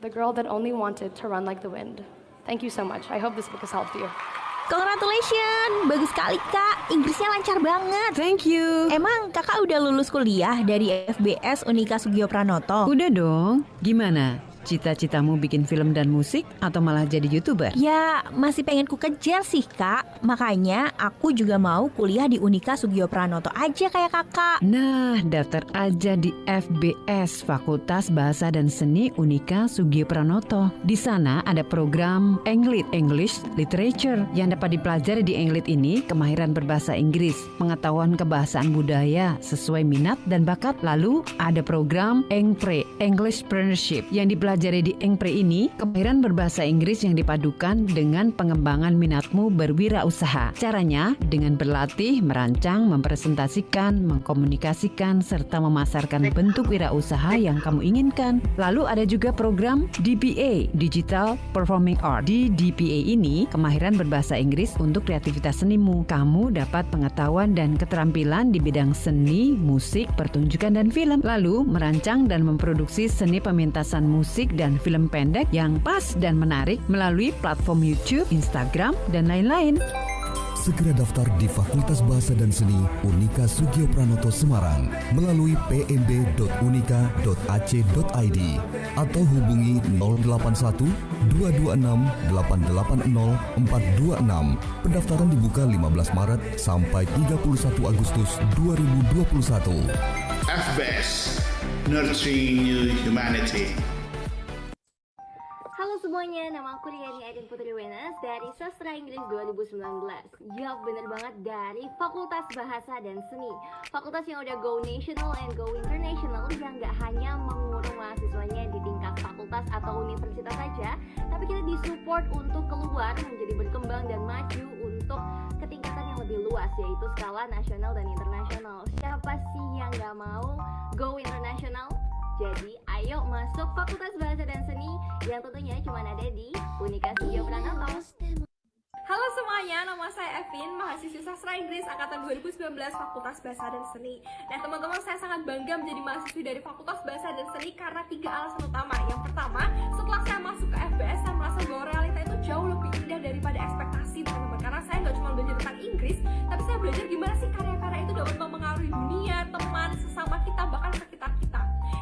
the girl that only wanted to run like the wind. Thank you so much. I hope this book has helped you. Congratulations, bagus sekali Kak, Inggrisnya lancar banget. Thank you. Emang Kakak udah lulus kuliah dari FBS Unika Sugio Pranoto? Udah dong. Gimana? Cita-citamu bikin film dan musik atau malah jadi YouTuber? Ya, masih pengen ku kejar sih Kak. Makanya aku juga mau kuliah di Unika Sugio Pranoto aja kayak Kakak. Nah, daftar aja di FBS, Fakultas Bahasa dan Seni Unika Sugio Pranoto. Di sana ada program English Literature yang dapat dipelajari di Englit ini, kemahiran berbahasa Inggris, pengetahuan kebahasaan budaya sesuai minat dan bakat. Lalu ada program Engpre, Englishpreneurship, yang dipelajari di Engpre ini, kemahiran berbahasa Inggris yang dipadukan dengan pengembangan minatmu berwirausaha. Caranya dengan berlatih, merancang, mempresentasikan, mengkomunikasikan, serta memasarkan bentuk wirausaha yang kamu inginkan. Lalu ada juga program DPA, Digital Performing Art. Di DPA ini, kemahiran berbahasa Inggris untuk kreativitas senimu. Kamu dapat pengetahuan dan keterampilan di bidang seni, musik, pertunjukan, dan film. Lalu merancang dan memproduksi seni pementasan musik dan film pendek yang pas dan menarik melalui platform YouTube, Instagram, dan lain-lain. Segera daftar di Fakultas Bahasa dan Seni Unika Sugio Pranoto Semarang melalui pmb.unika.ac.id atau hubungi 081 226 880 426. Pendaftaran dibuka 15 Maret sampai 31 Agustus 2021. FBS, Nurturing New Humanity. Halo semuanya, nama aku Riani Aiden Putri Wenas dari Sastra Inggris 2019. Yap, bener banget, dari Fakultas Bahasa dan Seni. Fakultas yang udah go national and go international, yang gak hanya mengurung mahasiswanya di tingkat fakultas atau universitas saja, tapi kita disupport untuk keluar, menjadi berkembang dan maju untuk ketingkatan yang lebih luas, yaitu skala nasional dan internasional. Siapa sih yang gak mau go international? Jadi ayo masuk Fakultas Bahasa dan Seni yang tentunya cuma ada di Unika Sugio Pranoto. Halo semuanya, nama saya Evin, mahasiswa Sastra Inggris Angkatan 2019 Fakultas Bahasa dan Seni. Nah teman-teman, saya sangat bangga menjadi mahasiswi dari Fakultas Bahasa dan Seni karena 3 alasan utama. Yang pertama, setelah saya masuk ke FBS, saya merasa bahwa realita itu jauh lebih indah daripada ekspektasi teman-teman. Karena saya nggak cuma belajar tentang Inggris, tapi saya belajar gimana sih karya-karya itu dapat mempengaruhi dunia, teman, sesama kita, bahkan sekitar kita.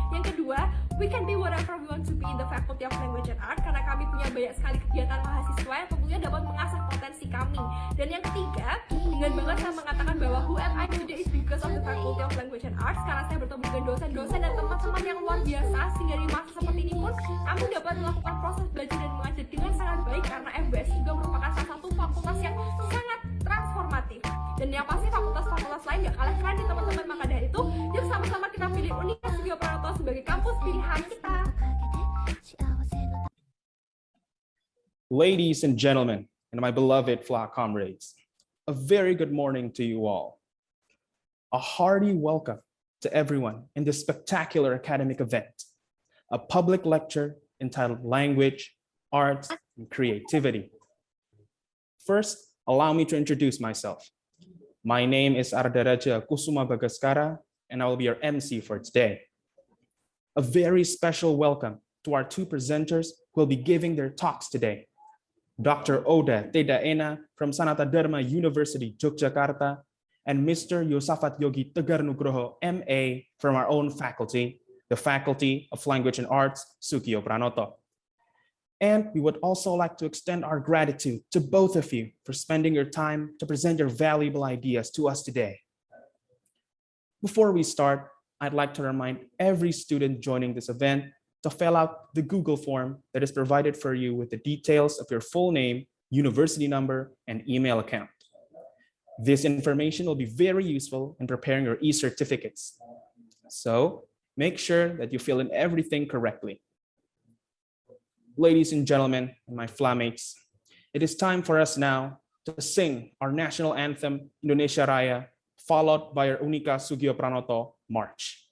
Yang kedua, we can be whatever we want to be in the Faculty of Language and Art karena kami punya banyak sekali kegiatan mahasiswa yang tentunya dapat mengasah potensi kami. Dan yang ketiga, dengan bangga saya mengatakan bahwa who am I today is because of the Faculty of Language and Arts, karena saya bertemu dengan dosen-dosen dan teman-teman yang luar biasa, sehingga dari masa seperti ini pun kami dapat melakukan proses belajar dan mengajar dengan sangat baik karena FBS juga merupakan salah satu fakultas yang sangat transformatif. Dan yang pasti fakultas-fakultas lain gak kalah keren nih teman-teman. Maka dari itu, yuk sama-sama kita pilih Unika Sugio Pranoto sebagai kampus pilihan kita. Ladies and gentlemen, and my beloved flock comrades, a very good morning to you all. A hearty welcome to everyone in this spectacular academic event, a public lecture entitled Language, Arts, and Creativity. First, allow me to introduce myself. My name is Ardaraja Kusuma Bagaskara, and I will be your MC for today. A very special welcome to our 2 presenters who will be giving their talks today. Dr. Oda Sifi from Sanata Dharma University, Yogyakarta, and Mr. Yosafat Yogi Tegar Nugroho, MA, from our own faculty, the Faculty of Language and Arts, Sugio Pranoto. And we would also like to extend our gratitude to both of you for spending your time to present your valuable ideas to us today. Before we start, I'd like to remind every student joining this event to fill out the Google form that is provided for you with the details of your full name, university number, and email account. This information will be very useful in preparing your e-certificates. So make sure that you fill in everything correctly. Ladies and gentlemen, and my flatmates, it is time for us now to sing our national anthem, Indonesia Raya, followed by our Unika Sugio Pranoto March.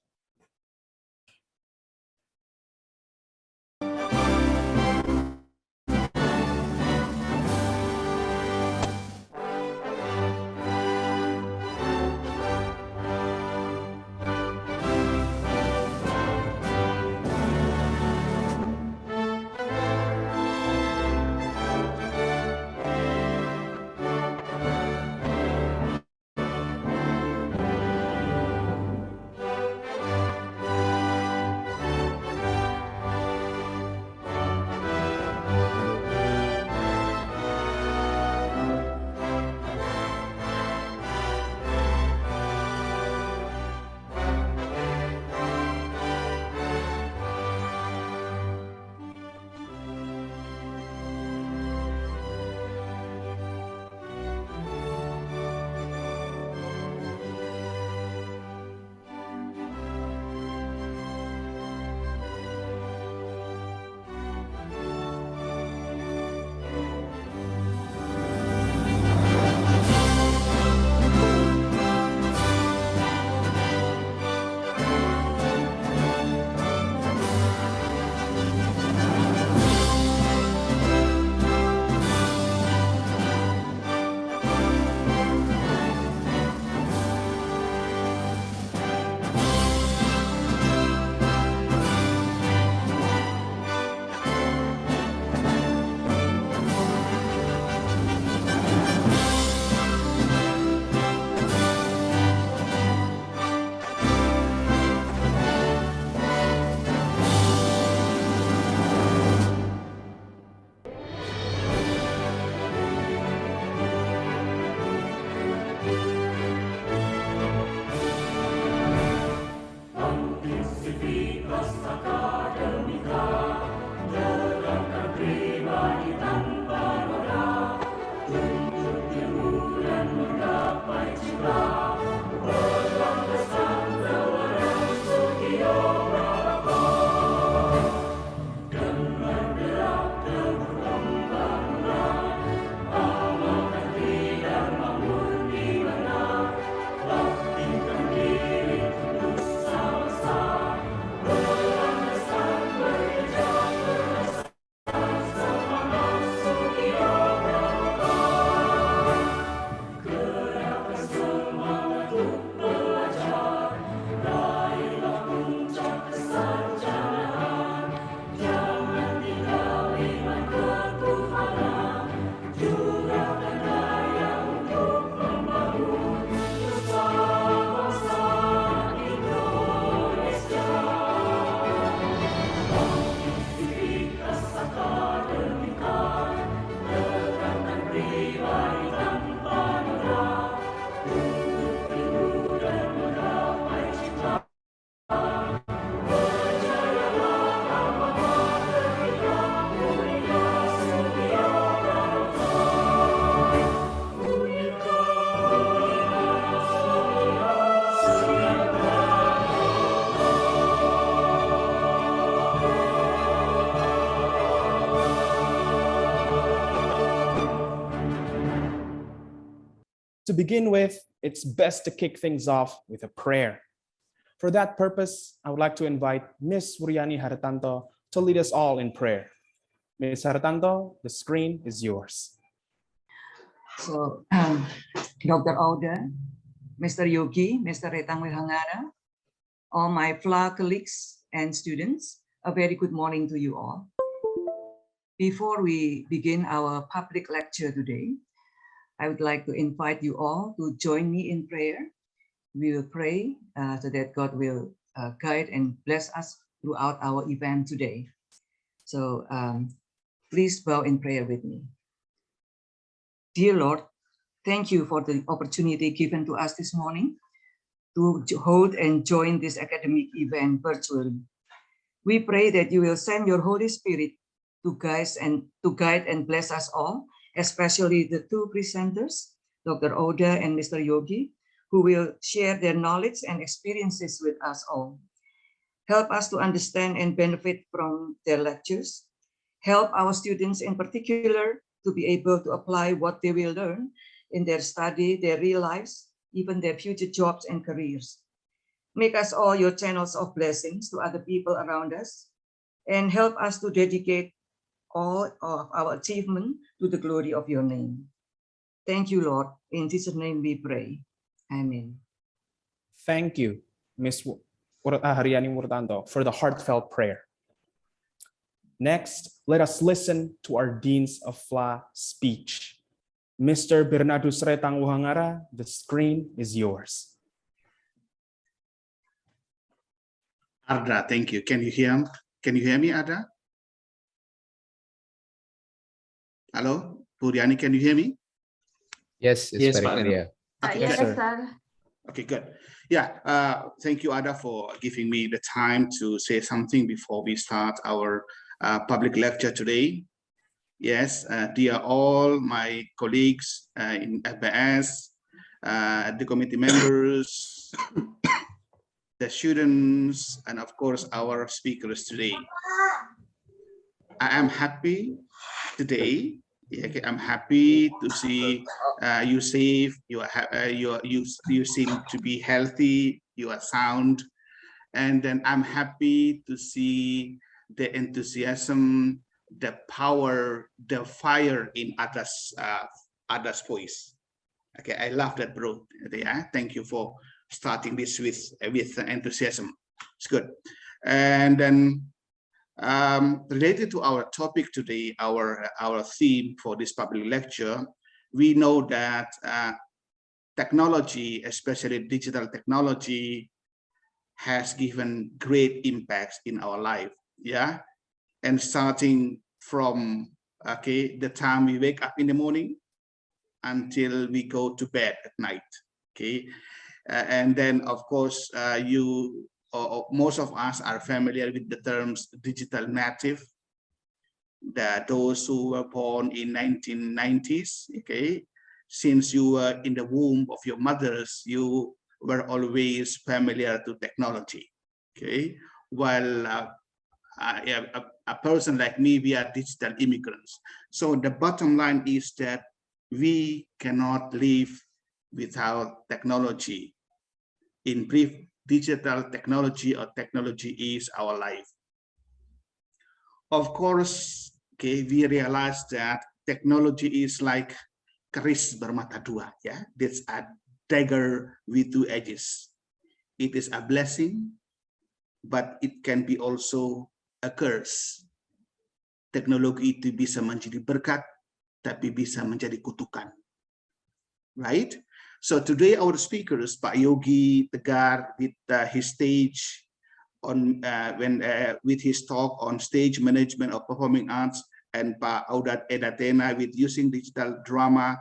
To begin with, it's best to kick things off with a prayer. For that purpose, I would like to invite Ms. Wuryani Haratanto to lead us all in prayer. Ms. Haratanto, the screen is yours. So, Dr. Oda, Mr. Yogi, Mr. Retang Wihangara, all my FLA colleagues and students, a very good morning to you all. Before we begin our public lecture today, I would like to invite you all to join me in prayer. We will pray so that God will guide and bless us throughout our event today. So please bow in prayer with me. Dear Lord, thank you for the opportunity given to us this morning to hold and join this academic event virtually. We pray that you will send your Holy Spirit to guide and bless us all, especially the two presenters, Dr. Oda and Mr. Yogi, who will share their knowledge and experiences with us all. Help us to understand and benefit from their lectures. Help our students in particular to be able to apply what they will learn in their study, their real lives, even their future jobs and careers. Make us all your channels of blessings to other people around us, and help us to dedicate all of our achievement to the glory of your name. Thank you, Lord. In Jesus' name we pray. Amen. Thank you, Ms. Haryani Murtanto, for the heartfelt prayer. Next, let us listen to our Deans of FLA speech. Mr. Bernardus Retang Wihangara, the screen is yours. Arda, thank you. Can you hear me, Arda? Hello, Wuryani, can you hear me? Yes, it's very clear. Okay, Yes, good. sir. Okay, good. Yeah, thank you, Ada, for giving me the time to say something before we start our public lecture today. Yes, dear all my colleagues in FBS, the committee members, the students, and of course, our speakers today. I am happy today. Okay, I'm happy to see you safe. You seem to be healthy. You are sound, and then I'm happy to see the enthusiasm, the power, the fire in Ada's voice. Okay, I love that, bro. Yeah, thank you for starting this with enthusiasm. It's good, and then. Related to our topic today, our theme for this public lecture, we know that technology, especially digital technology, has given great impacts in our life. Yeah, and starting from the time we wake up in the morning until we go to bed at night. Okay, and then of course most of us are familiar with the terms digital native, that those who were born in 1990s, okay, since you were in the womb of your mothers, you were always familiar to technology, okay, while a person like me, we are digital immigrants. So the bottom line is that we cannot live without technology. In brief, digital technology or technology is our life. Of course, okay, we realize that technology is like keris bermata dua, yeah, that's a dagger with two edges. It is a blessing, but it can be also a curse. Teknologi itu bisa menjadi berkat, tapi bisa menjadi kutukan, right? So today our speakers, Pak Yogi Tegar, with his stage on with his talk on stage management of performing arts, and Pak Oda Sifi with using digital drama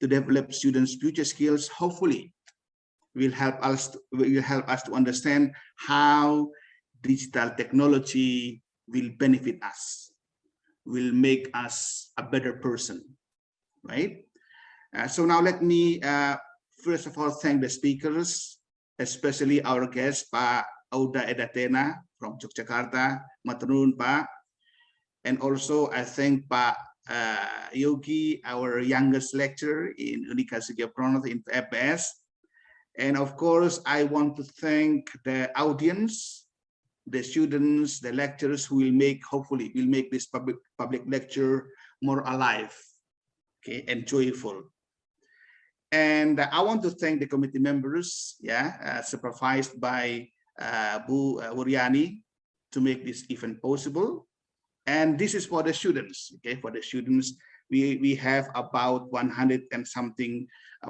to develop students' future skills, hopefully will help us to understand how digital technology will benefit us, will make us a better person, right? So now let me first of all thank the speakers, especially our guest, Pak Oda Sifi from Yogyakarta, Matur nuwun, Pak. And also I thank Pak Yogi, our youngest lecturer in Unika Sugio Pranoto in FBS. And of course, I want to thank the audience, the students, the lecturers who hopefully will make this public lecture more alive, okay, and joyful. And I want to thank the committee members, supervised by Bu Wuryani, to make this event possible. And this is for the students, okay? For the students, we have about 100 and something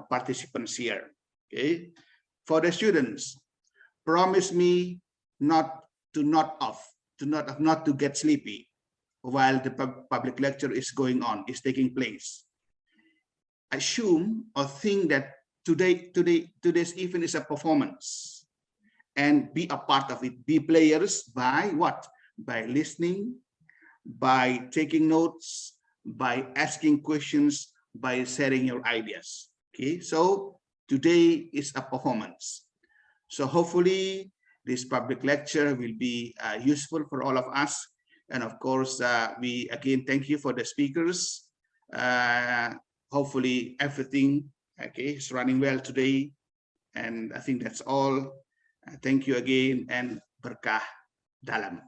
participants here, okay? For the students, promise me not to get sleepy while the public lecture is taking place. Assume or think that today's event is a performance, and be a part of it. Be players by what? By listening, by taking notes, by asking questions, by sharing your ideas. Okay, so today is a performance. So hopefully this public lecture will be useful for all of us. And of course, we again thank you for the speakers. Hopefully everything is running well today. And I think that's all. Thank you again, and berkah dalam.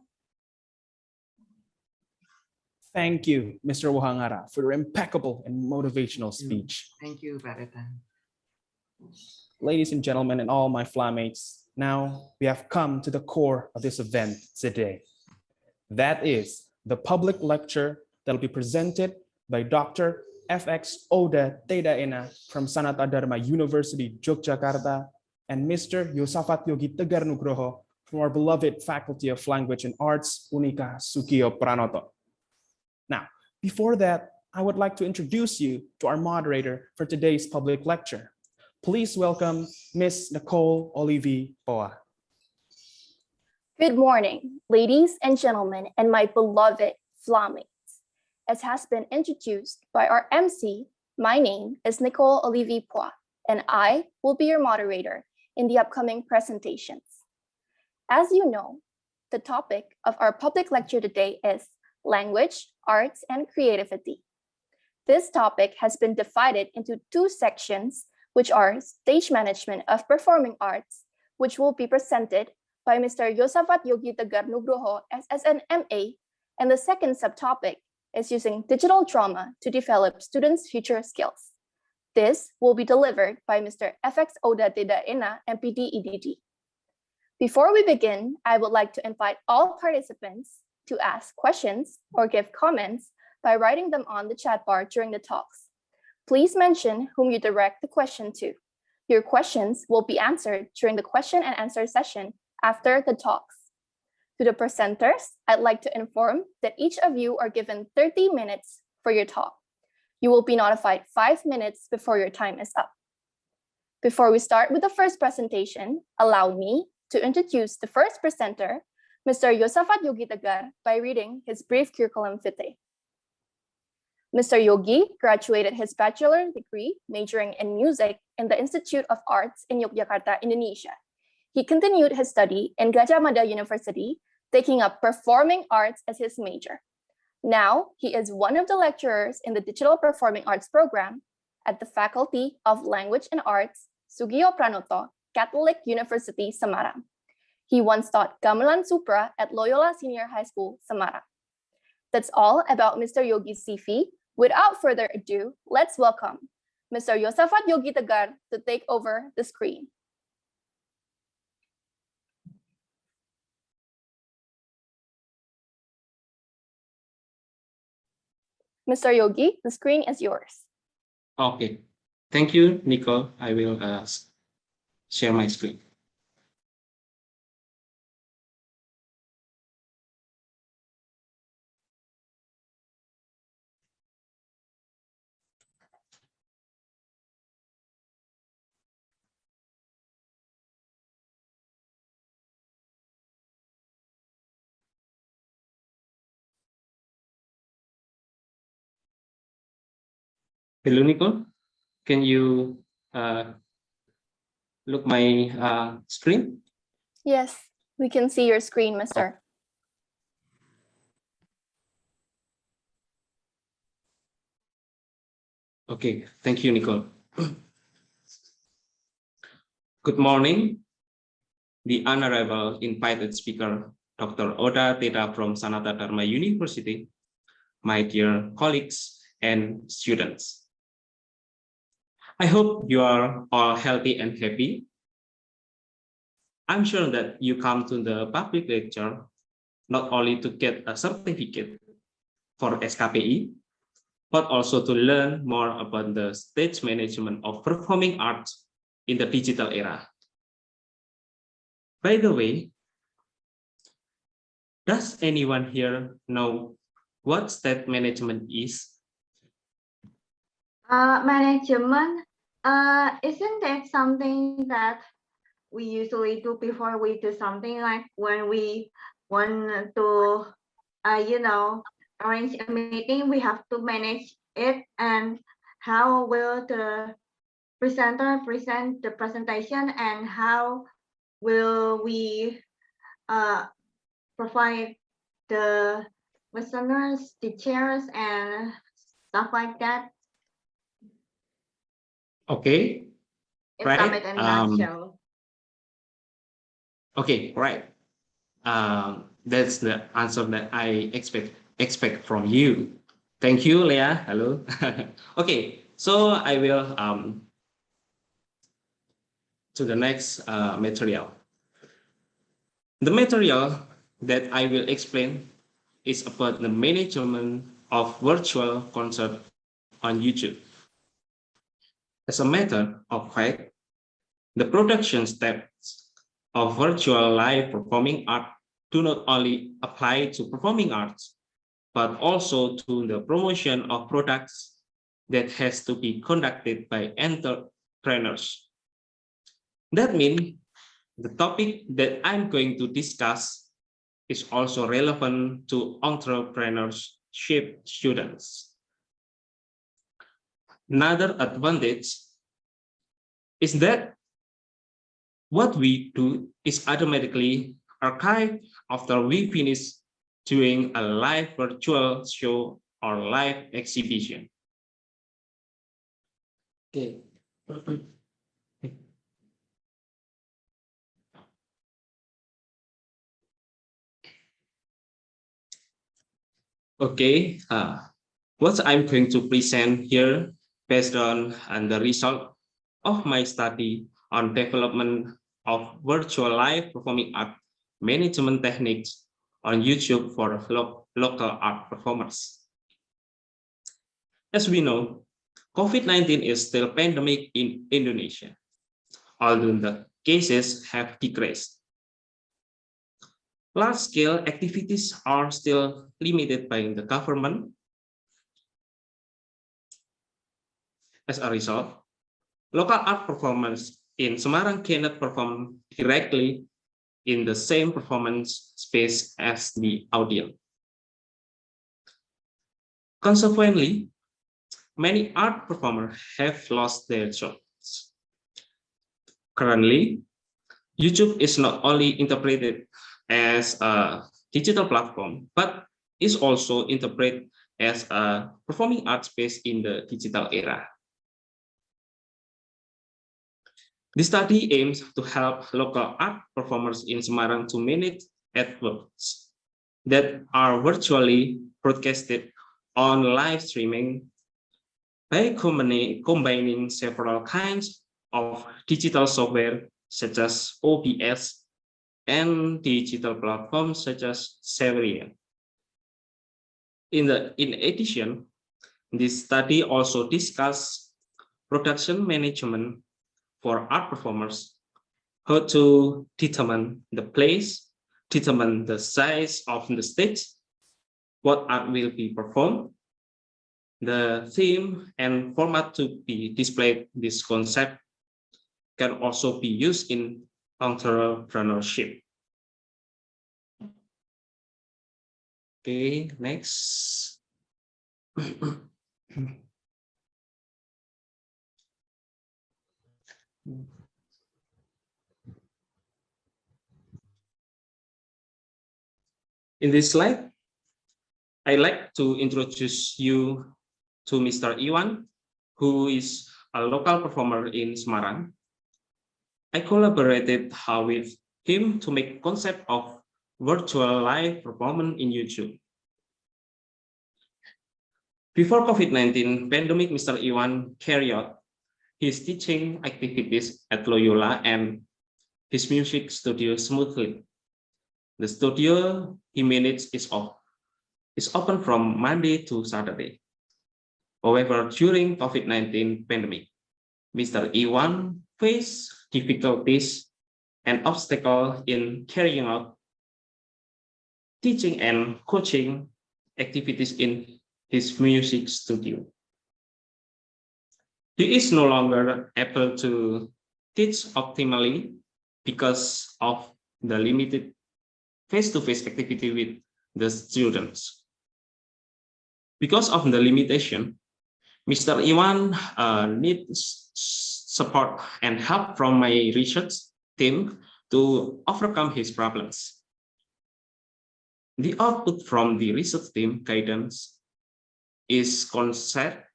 Thank you, Mr. Wahangara, for your impeccable and motivational speech. Thank you, Barata. Ladies and gentlemen, and all my flatmates, now we have come to the core of this event today. That is the public lecture that will be presented by Dr. FX Oda Sifi from Sanata Dharma University, Yogyakarta, and Mr. Yosafat Yogi Tegar Nugroho from our beloved Faculty of Language and Arts, Unika Sugio Pranoto. Now, before that, I would like to introduce you to our moderator for today's public lecture. Please welcome Ms. Nicole Olivier Poa. Good morning, ladies and gentlemen, and my beloved flatmates. As has been introduced by our MC, my name is Nicole Olivier Poa, and I will be your moderator in the upcoming presentations. As you know, the topic of our public lecture today is Language, Arts, and Creativity. This topic has been divided into two sections, which are Stage Management of Performing Arts, which will be presented by Mr. Yosafat Yogi Tegar Nugroho as an MA, and the second subtopic is using digital drama to develop students' future skills. This will be delivered by Mr. FX Oda Sifi, MPD EDD. Before we begin, I would like to invite all participants to ask questions or give comments by writing them on the chat bar during the talks. Please mention whom you direct the question to. Your questions will be answered during the question and answer session after the talks. To the presenters, I'd like to inform that each of you are given 30 minutes for your talk. You will be notified 5 minutes before your time is up. Before we start with the first presentation, allow me to introduce the first presenter, Mr. Yosafat Yogi Tegar, by reading his brief curriculum vitae. Mr. Yogi graduated his bachelor degree majoring in music in the Institute of Arts in Yogyakarta, Indonesia. He continued his study in Gajah Mada University, taking up performing arts as his major. Now, he is one of the lecturers in the Digital Performing Arts program at the Faculty of Language and Arts, Sugio Pranoto, Catholic University, Semarang. He once taught Gamelan Supra at Loyola Senior High School, Semarang. That's all about Mr. Yogi Sifi. Without further ado, let's welcome Mr. Yosafat Yogi Tegar to take over the screen. Mr. Yogi, the screen is yours. Okay, thank you, Nicole. I will share my screen. Hello, Nicole. Can you look my screen? Yes, we can see your screen, Mr. Okay, thank you, Nicole. Good morning, the Honorable invited speaker, Dr. Oda Sifi from Sanata Dharma University, my dear colleagues and students. I hope you are all healthy and happy. I'm sure that you come to the public lecture not only to get a certificate for SKPI, but also to learn more about the stage management of performing arts in the digital era. By the way, does anyone here know what stage management is? Management, isn't that something that we usually do before we do something, like when we want to, arrange a meeting, we have to manage it, and how will the presenter present the presentation, and how will we provide the listeners, the chairs, and stuff like that. Okay, It's right. It in a nutshell. Okay, right. That's the answer that I expect from you. Thank you, Leah. Hello. Okay, so I will to the next material. The material that I will explain is about the management of virtual concert on YouTube. As a matter of fact, the production steps of virtual live performing art do not only apply to performing arts, but also to the promotion of products that has to be conducted by entrepreneurs. That means the topic that I'm going to discuss is also relevant to entrepreneurship students. Another advantage is that what we do is automatically archived after we finish doing a live virtual show or live exhibition. Okay. Okay, what I'm going to present here based on the result of my study on development of virtual live performing art management techniques on YouTube for local art performers. As we know, COVID-19 is still pandemic in Indonesia, although the cases have decreased. Large-scale activities are still limited by the government. As a result, local art performers in Semarang cannot perform directly in the same performance space as the audience. Consequently, many art performers have lost their jobs. Currently, YouTube is not only interpreted as a digital platform, but is also interpreted as a performing art space in the digital era. The study aims to help local art performers in Semarang to manage artworks that are virtually broadcasted on live streaming by combining several kinds of digital software such as OBS and digital platforms such as Severian. In addition, this study also discussed production management for art performers, how to determine the place, determine the size of the stage, what art will be performed, the theme and format to be displayed. This concept can also be used in entrepreneurship. Okay, next. In this slide, I'd like to introduce you to Mr. Iwan. who is a local performer in Semarang. I collaborated with him to make concept of virtual live performance in YouTube. Before COVID-19 pandemic, Mr. Iwan carried out his teaching activities at Loyola and his music studio smoothly. The studio he managed is open from Monday to Saturday. However, during COVID-19 pandemic, Mr. Iwan faced difficulties and obstacles in carrying out teaching and coaching activities in his music studio. He is no longer able to teach optimally because of the limited face-to-face activity with the students. Because of the limitation, Mr. Iwan needs support and help from my research team to overcome his problems. The output from the research team guidance is concept,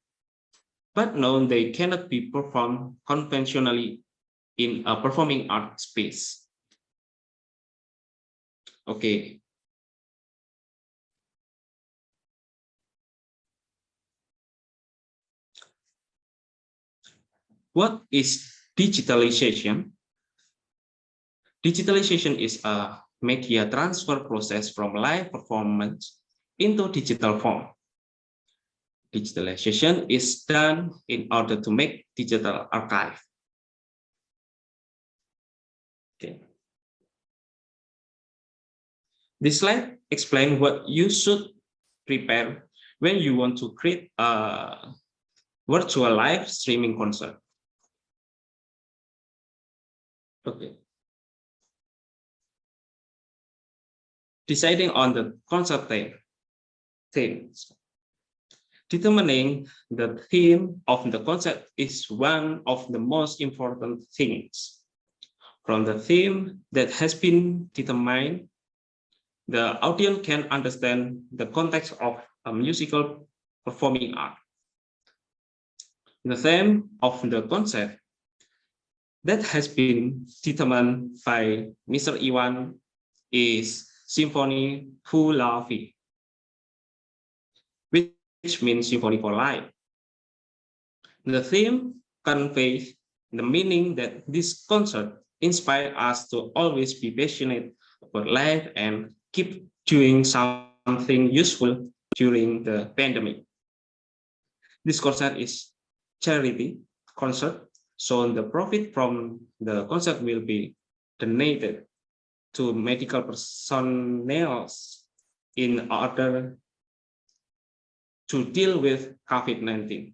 but known they cannot be performed conventionally in a performing art space. Okay. What is digitalization? Digitalization is a media transfer process from live performance into digital form. Digitalization is done in order to make digital archive. Okay. This slide explains what you should prepare when you want to create a virtual live streaming concert. Okay. Deciding on the concert theme. Determining the theme of the concert is one of the most important things. From the theme that has been determined, the audience can understand the context of a musical performing art. The theme of the concert that has been determined by Mr. Iwan is Symphony pour la vie, which means symphony for life. The theme conveys the meaning that this concert inspires us to always be passionate about life and keep doing something useful during the pandemic. This concert is charity concert, so the profit from the concert will be donated to medical personnel in order to deal with COVID-19.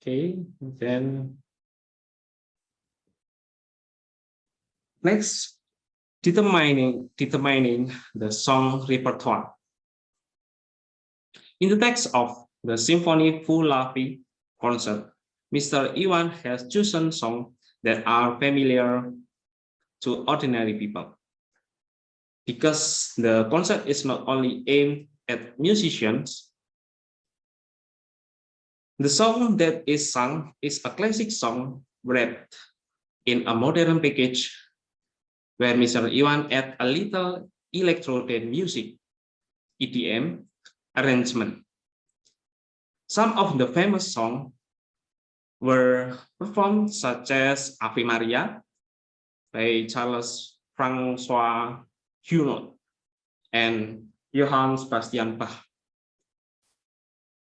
Okay, then next, determining the song repertoire. In the text of the Symphony pour la vie concert, Mr. Iwan has chosen songs that are familiar to ordinary people. Because the concert is not only aimed at musicians, the song that is sung is a classic song wrapped in a modern package where Mr. Iwan adds a little electronic music, EDM, arrangement. Some of the famous songs were performed, such as Ave Maria by Charles Francois Gounod and Johann Sebastian Bach,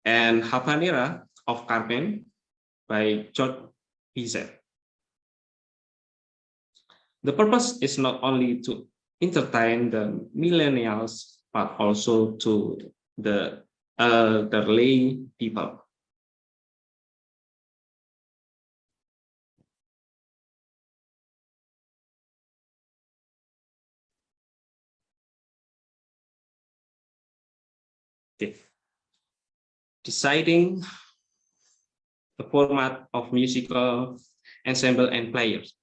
and Habanera of Carmen by George Bizet. The purpose is not only to entertain the millennials, but also to the elderly people. Okay. Deciding the format of musical ensemble and players.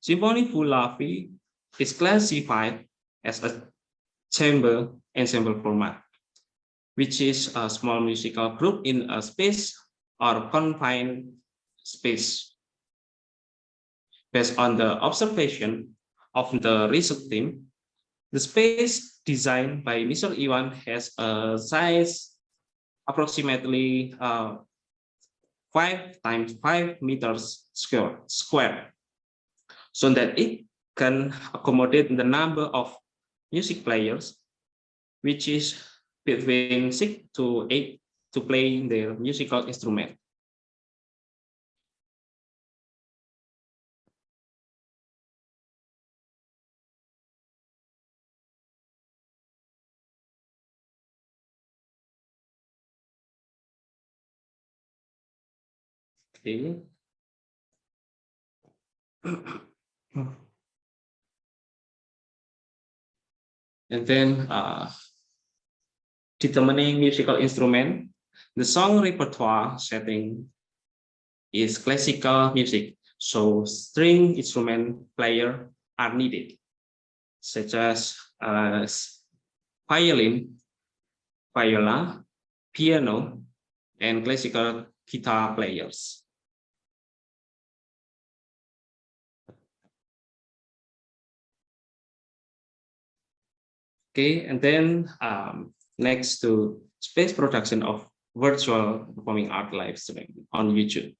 Symphony full lavi is classified as a chamber ensemble format, which is a small musical group in a space or confined space. Based on the observation of the research team, the space designed by Mr. Iwan has a size approximately 5 times 5 meters square, so that it can accommodate the number of music players, which is between 6 to 8 to play their musical instrument. Okay. And then determining musical instrument, the song repertoire setting is classical music, so string instrument player are needed, such as violin, viola, piano, and classical guitar players. Okay, and then next to space production of virtual performing art live stream on YouTube.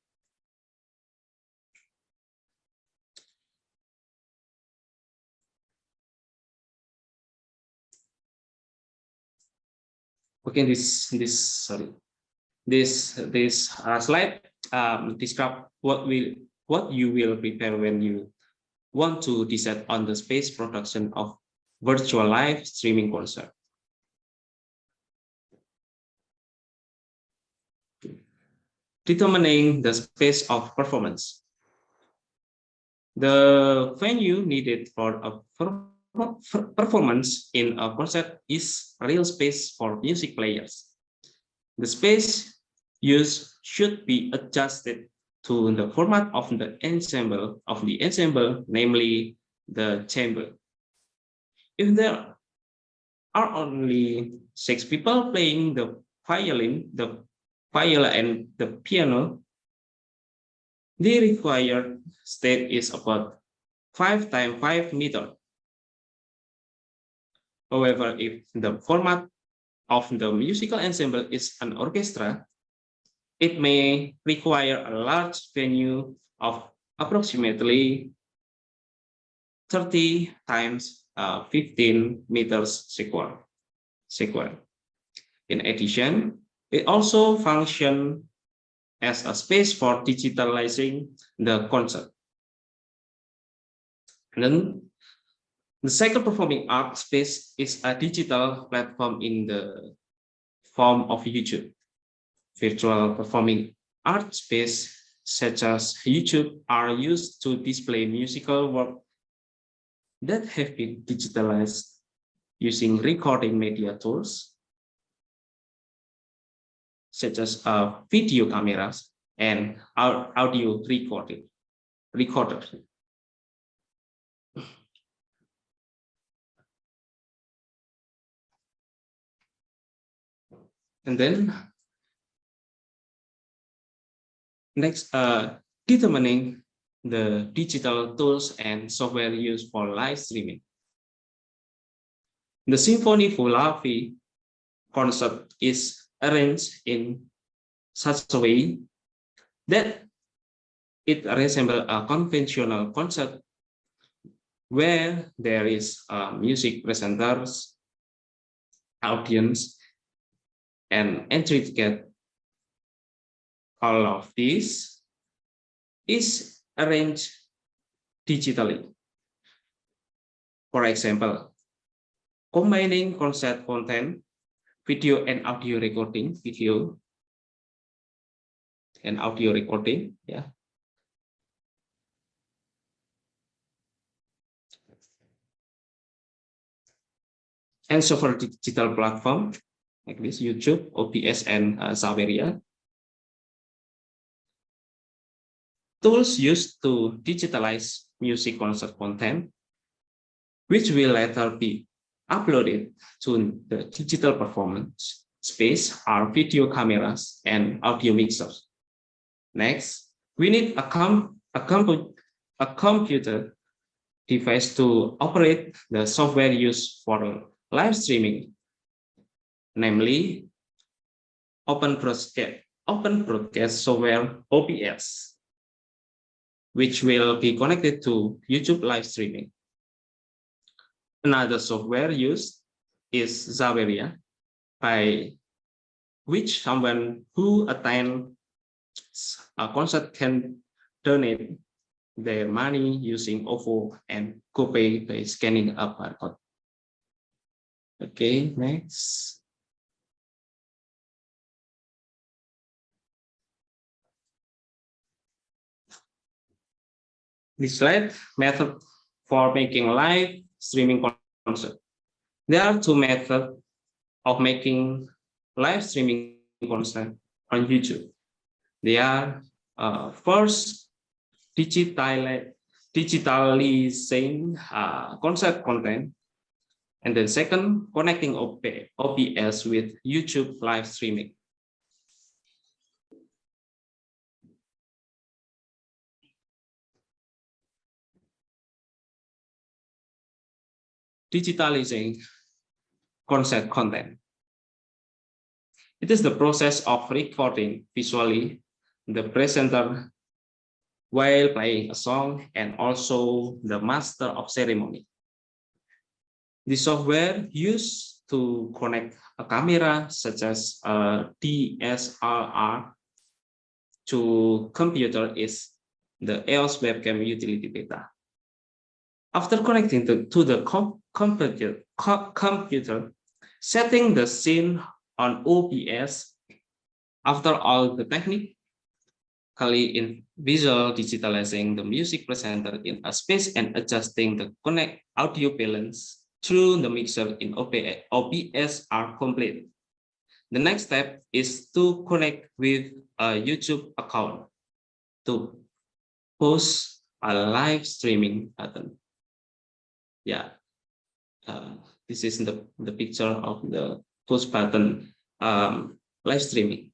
Okay, this slide describe what you will prepare when you want to decide on the space production of virtual live streaming concert. Determining the space of performance. The venue needed for a performance in a concert is a real space for music players. The space used should be adjusted to the format of the ensemble, namely the chamber. If there are only 6 people playing the violin, the viola, and the piano, the required stage is about 5 times 5 meters. However, if the format of the musical ensemble is an orchestra, it may require a large venue of approximately 30 times 15 meters square. In addition, it also functions as a space for digitalizing the concert. And then the second performing art space is a digital platform in the form of YouTube. Virtual performing art space such as YouTube are used to display musical work that have been digitalized using recording media tools such as video cameras and audio recorders. And then next, determining the digital tools and software used for live streaming. The Symphony full lavi concert is arranged in such a way that it resembles a conventional concert where there is music presenters, audience, and entry ticket. All of this is arranged digitally. For example, combining concert content, video and audio recording, yeah. And software digital platform like this, YouTube, OBS, and Saveria. tools used to digitalize music concert content, which will later be uploaded to the digital performance space, are video cameras and audio mixers. Next, we need a computer device to operate the software used for live streaming, namely Open Broadcast Software OBS, which will be connected to YouTube live streaming. Another software used is Zaveria, by which someone who attends a concert can donate their money using OVO and GoPay by scanning a barcode. Okay, next. This slide method for making live streaming concert. There are two methods of making live streaming concert on YouTube. They are first, digitalizing concert content, and then second, connecting OBS with YouTube live streaming. Digitalizing concert content. It is the process of recording visually the presenter while playing a song and also the master of ceremony. The software used to connect a camera such as a DSLR to computer is the EOS webcam utility beta. After connecting to the computer, setting the scene on OBS, after all the technically in visual digitalizing the music presenter in a space and adjusting the connect audio balance through the mixer in OBS are complete. The next step is to connect with a YouTube account to post a live streaming button. Yeah, this is the picture of the post button live streaming.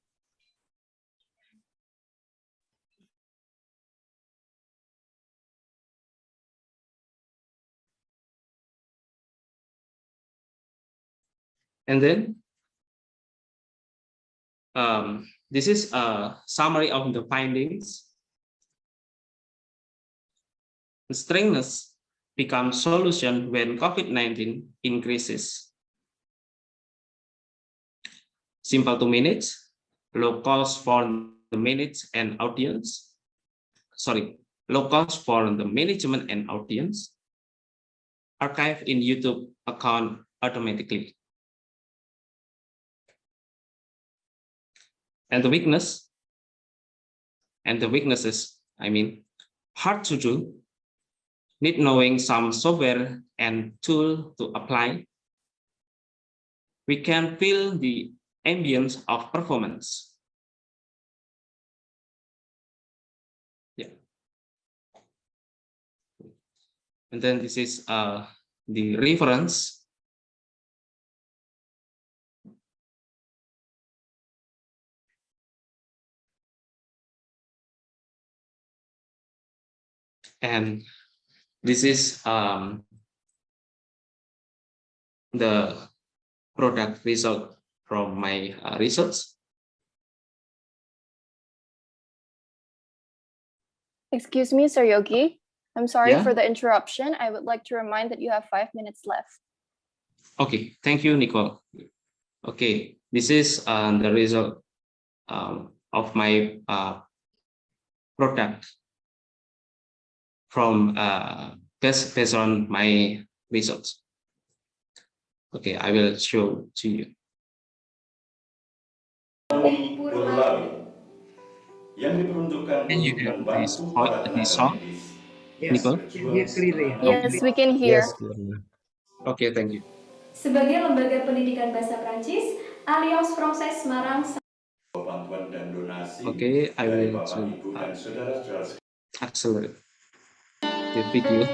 And then this is a summary of the findings. The strengthness becomes solution when COVID-19 increases. Simple to manage, low cost for the manage and audience. Sorry, low cost for the management and audience. Archive in YouTube account automatically. And the weaknesses, I mean, hard to do, need knowing some software and tool to apply. We can feel the ambience of performance. Yeah. And then this is the reference. And this is the product result from my research. Excuse me, Sir Yogi. I'm sorry Yeah? for the interruption. I would like to remind that you have 5 minutes left. Okay, thank you, Nicole. Okay, this is the result of my product from based on my results. Okay, I will show to you. Yang diperuntukkan Can you hear this song, Yes, Nicole? we can hear clearly. Yes, we can hear. Yes, clearly. Okay, thank you. Sebagai lembaga pendidikan bahasa Prancis, Alliance Française Semarang. Bantuan dan donasi Okay, I dari will Bapak, to Ibu, dan saudara-saudara accelerate the video.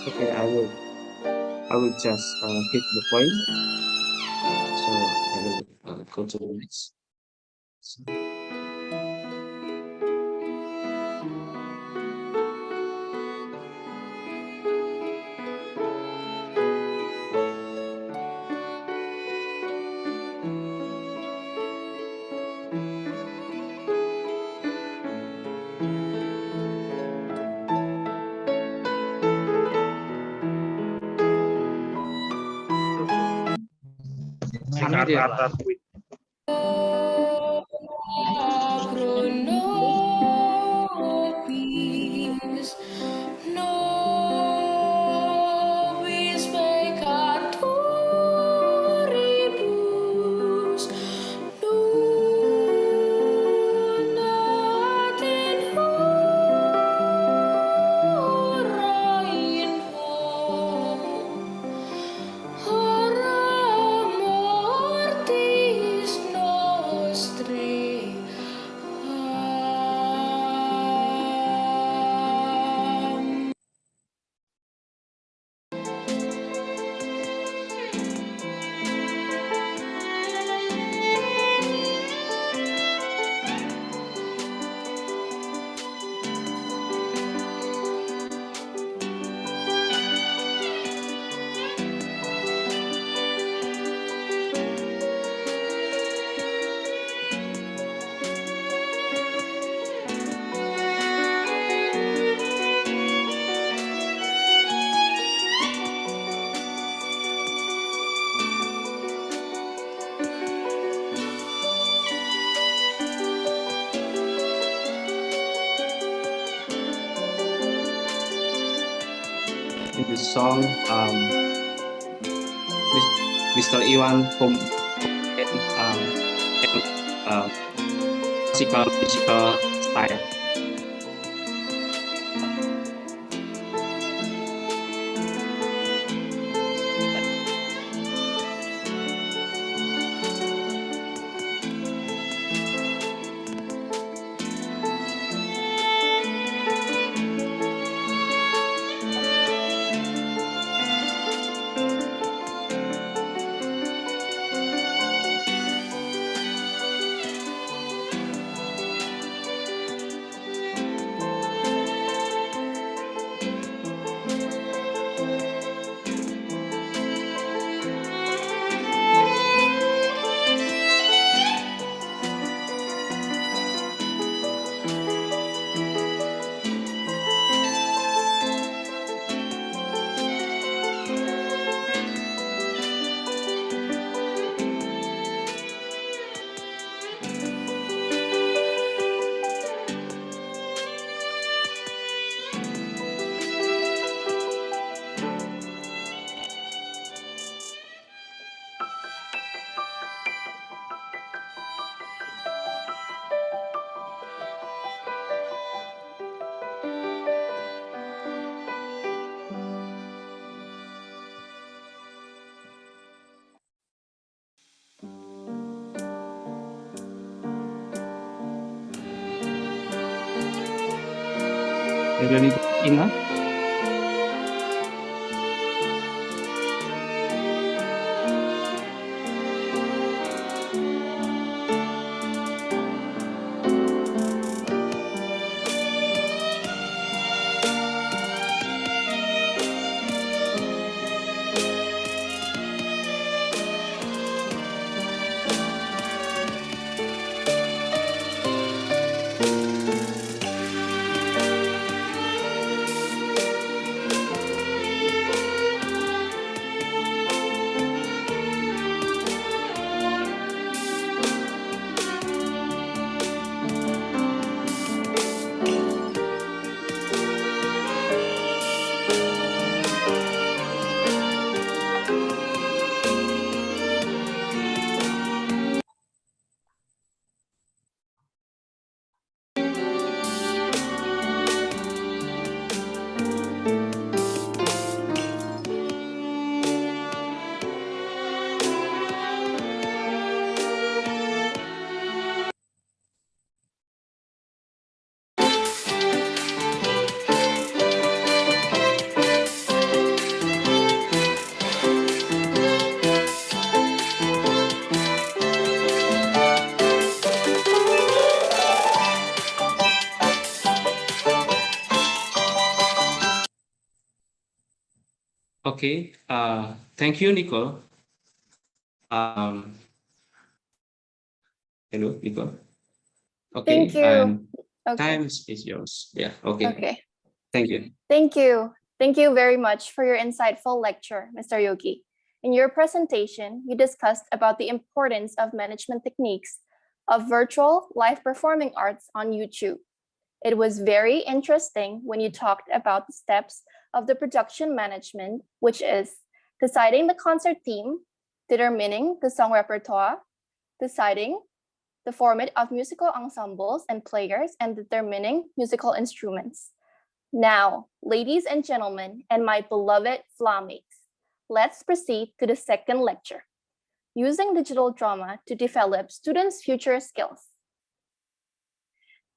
Okay, I will just hit the point. So I will go to the next. In the song, Mr. Iwan from classical musical style. Ready, Ina? Okay. Thank you, Nicole. Hello, Nicole. Okay. Thank you. And Okay. time is yours. Yeah. Okay. Okay. Thank you. Thank you. Thank you very much for your insightful lecture, Mr. Yogi. In your presentation, you discussed about the importance of management techniques of virtual live performing arts on YouTube. It was very interesting when you talked about the steps of the production management, which is deciding the concert theme, determining the song repertoire, deciding the format of musical ensembles and players, and determining musical instruments. Now, ladies and gentlemen, and my beloved Flamates, let's proceed to the second lecture, using digital drama to develop students' future skills.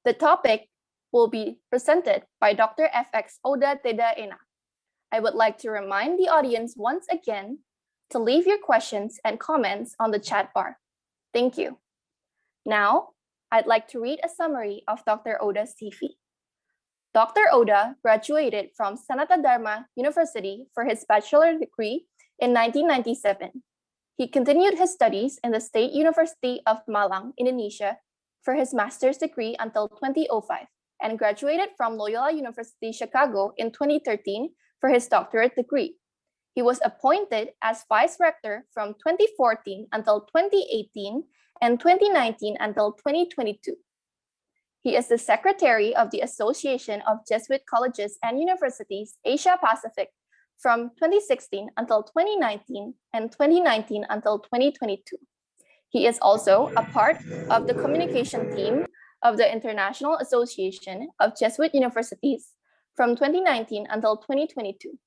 The topic will be presented by Dr. FX Oda Sifi. I would like to remind the audience once again to leave your questions and comments on the chat bar. Thank you. Now, I'd like to read a summary of Dr. Oda Sifi. Dr. Oda graduated from Sanata Dharma University for his bachelor degree in 1997. He continued his studies in the State University of Malang, Indonesia, for his master's degree until 2005, and graduated from Loyola University Chicago in 2013 for his doctorate degree. He was appointed as vice rector from 2014 until 2018 and 2019 until 2022. He is the secretary of the Association of Jesuit Colleges and Universities Asia Pacific from 2016 until 2019 and 2019 until 2022. He is also a part of the communication team of the International Association of Jesuit Universities from 2019 until 2022.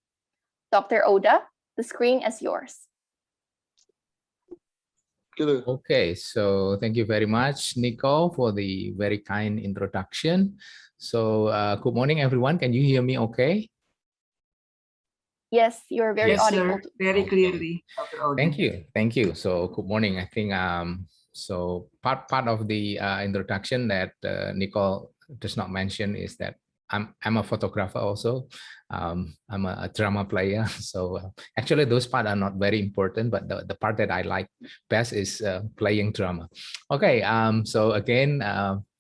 Dr. Oda, the screen is yours. Okay, so thank you very much, Nicole, for the very kind introduction. So good morning, everyone. Can you hear me okay? Yes, you're very audible. Sir, very clearly, Dr. Oda. Thank you. Thank you. So good morning. I think so part of the introduction that Nicole does not mention is that I'm a photographer also. I'm a drama player. So actually those parts are not very important, but the part that I like best is playing drama. Okay, so again,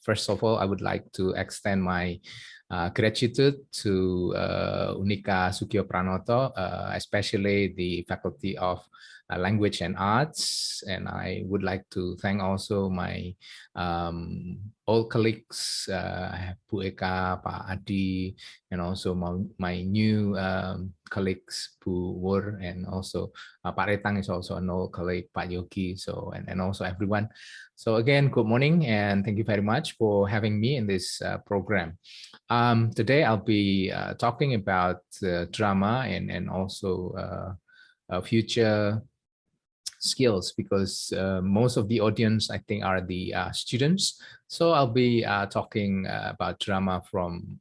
first of all, I would like to extend my gratitude to Unika Sugio Pranoto, especially the Faculty of Language and Arts. And I would like to thank also my old colleagues, Bu Eka, Pak Adi, and also my new colleagues, Bu Wur, and also Pak Retang is also an old colleague, Pak Yogi, so and also everyone. So again, good morning, and thank you very much for having me in this program. Today I'll be talking about drama and also future skills, because most of the audience I think are the students. So I'll be talking about drama from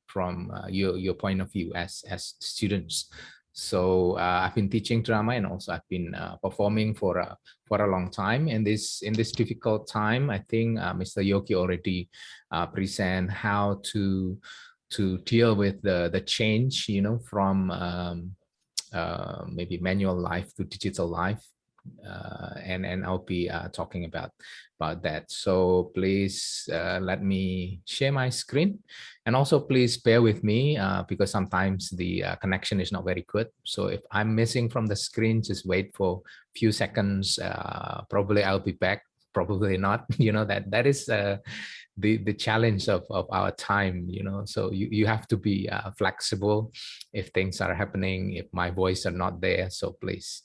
your point of view as students. So I've been teaching drama, and also I've been performing for a long time. And in this difficult time, I think Mr. Yogi already present how to deal with the change, you know, from maybe manual life to digital life. And I'll be talking about that. So please let me share my screen, and also please bear with me because sometimes the connection is not very good. So if I'm missing from the screen, just wait for a few seconds. Probably I'll be back. Probably not. You know, that is the challenge of our time. You know, so you have to be flexible if things are happening, if my voice are not there. So please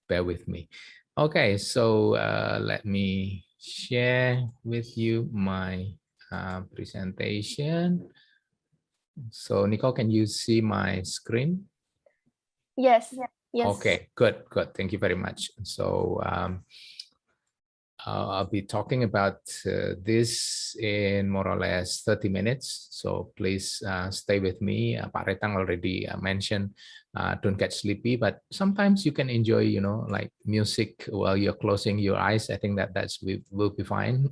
bear with me. Okay, so let me share with you my presentation. So Nicole, can you see my screen? Yes. Yes. Okay, good. Thank you very much. So I'll be talking about this in more or less 30 minutes. So please stay with me. Pak Retang already mentioned, don't get sleepy, but sometimes you can enjoy, you know, like music while you're closing your eyes. I think that's will be fine.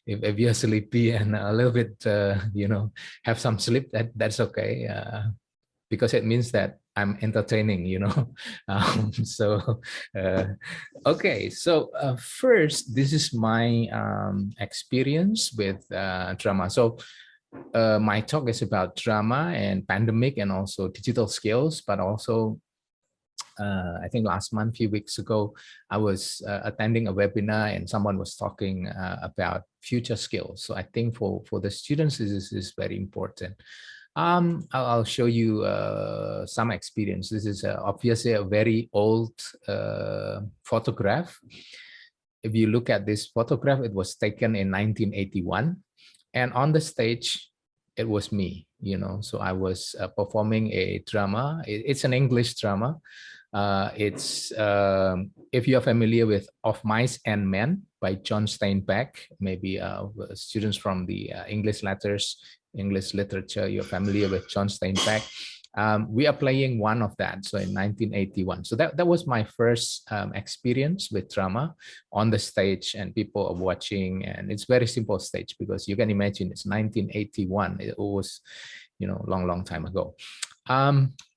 If you're sleepy and a little bit, you know, have some sleep, that's okay. because it means that I'm entertaining, you know. Okay, so first, this is my experience with drama. So my talk is about drama and pandemic and also digital skills, but also I think last month, few weeks ago, I was attending a webinar and someone was talking about future skills. So I think for the students, this is very important. I'll show you some experience. This is obviously a very old photograph. If you look at this photograph, it was taken in 1981. And on the stage, it was me, you know. So I was performing a drama. It's an English drama. It's if you are familiar with Of Mice and Men by John Steinbeck, maybe students from the English letters, English literature, you're familiar with John Steinbeck. We are playing one of that. So in 1981. So that was my first experience with drama on the stage, and people are watching, and it's very simple stage because you can imagine it's 1981. It was, you know, long time ago.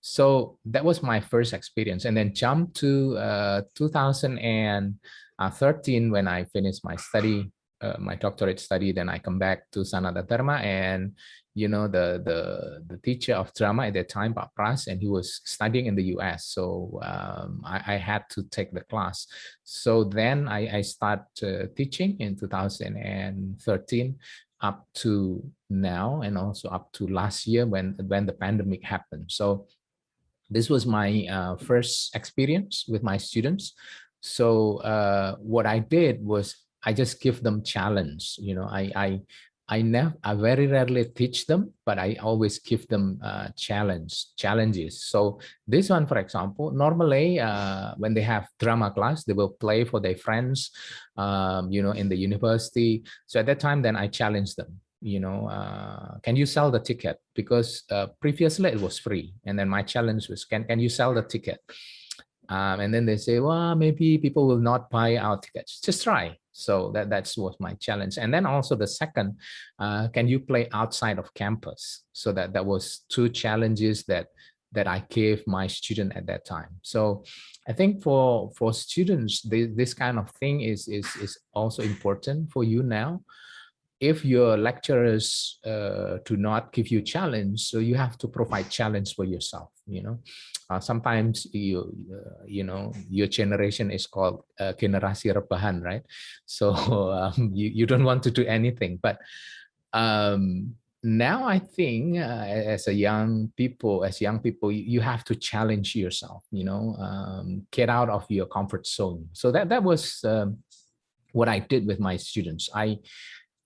So that was my first experience, and then jump to 2013 when I finished my study, my doctorate study. Then I come back to Sanada Dharma, and you know the teacher of drama at that time, Pak Pras, and he was studying in the US. So I had to take the class. So then I start teaching in 2013 up to now, and also up to last year when the pandemic happened. So this was my first experience with my students. So what I did was I just give them challenge. You know, I very rarely teach them, but I always give them challenges. So this one, for example, normally when they have drama class, they will play for their friends, you know, in the university. So at that time, then I challenge them. You know, can you sell the ticket? Because previously it was free, and then my challenge was, can you sell the ticket? And then they say, well, maybe people will not buy our tickets. Just try. So that's was my challenge. And then also the second, can you play outside of campus? So that was two challenges that I gave my student at that time. So I think for students, this kind of thing is also important for you now. If your lecturers do not give you challenge, so you have to provide challenge for yourself. You know, sometimes you know, your generation is called generasi rebahan, right? So you don't want to do anything, but now I think as young people, you have to challenge yourself. You know, get out of your comfort zone. So that was what I did with my students.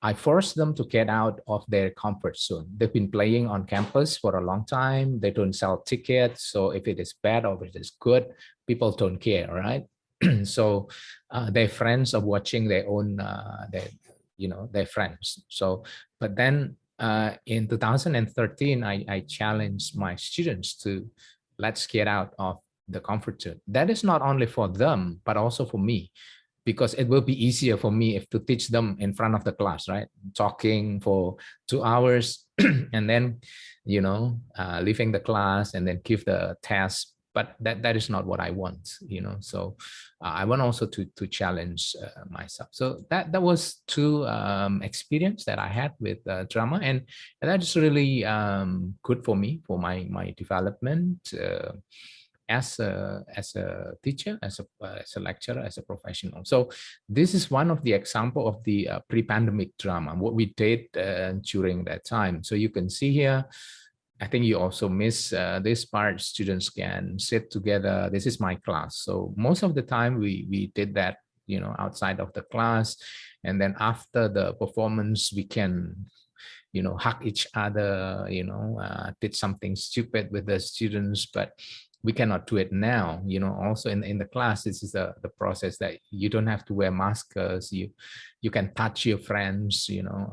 I forced them to get out of their comfort zone. They've been playing on campus for a long time. They don't sell tickets. So if it is bad or if it is good, people don't care, right? So their friends are watching their own, their friends. So, but then in 2013, I challenged my students to let's get out of the comfort zone. That is not only for them, but also for me, because it will be easier for me if to teach them in front of the class, right? Talking for 2 hours and then, you know, leaving the class and then give the test. But that is not what I want, you know. So I want also to challenge myself. So that was two experience that I had with drama, and that is really good for me, for my development. As a teacher, as a lecturer, as a professional. So this is one of the example of the pre-pandemic drama, what we did during that time. So you can see here, I think you also miss this part. Students can sit together. This is my class. So most of the time we did that, you know, outside of the class. And then after the performance, we can, you know, hug each other, you know, did something stupid with the students, but we cannot do it now, you know. Also in the class, this is the process that you don't have to wear masks. You can touch your friends, you know.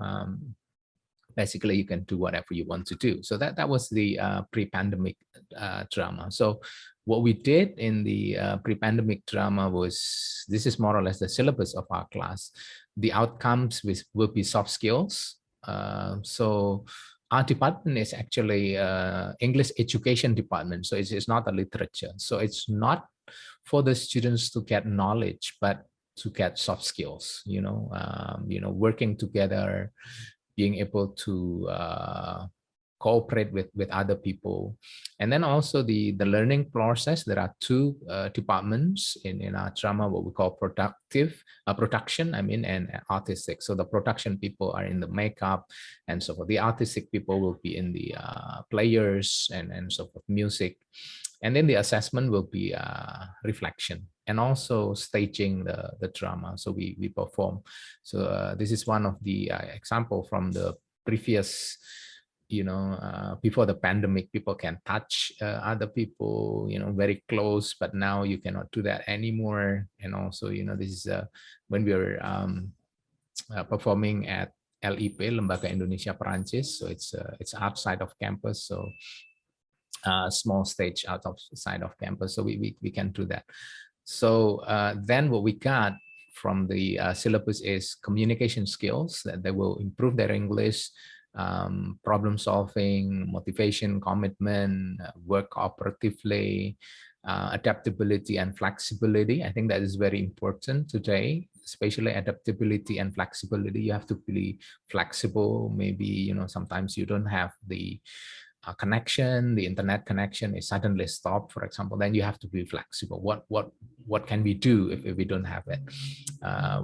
Basically, you can do whatever you want to do. So that was the pre-pandemic drama. So what we did in the pre-pandemic drama was, this is more or less the syllabus of our class. The outcomes will be soft skills. So our department is actually English education department, so it's not a literature. So it's not for the students to get knowledge, but to get soft skills. Working together, being able to cooperate with other people. And then also the learning process. There are two departments in our drama, what we call production, and artistic. So the production people are in the makeup and so forth. The artistic people will be in the players and so forth, music. And then the assessment will be reflection and also staging the drama. So we perform. So this is one of the example from the previous, before the pandemic, people can touch other people, very close, but now you cannot do that anymore. And also, this is when we were performing at LIP, Lembaga Indonesia Perancis. So it's outside of campus. So small stage outside of campus. So we can do that. So then what we got from the syllabus is communication skills, that they will improve their English, problem solving, motivation, commitment, work cooperatively, adaptability and flexibility. I think that is very important today, especially adaptability and flexibility. You have to be flexible. Maybe, sometimes you don't have the connection, the internet connection is suddenly stopped, for example, then you have to be flexible. What can we do if we don't have it?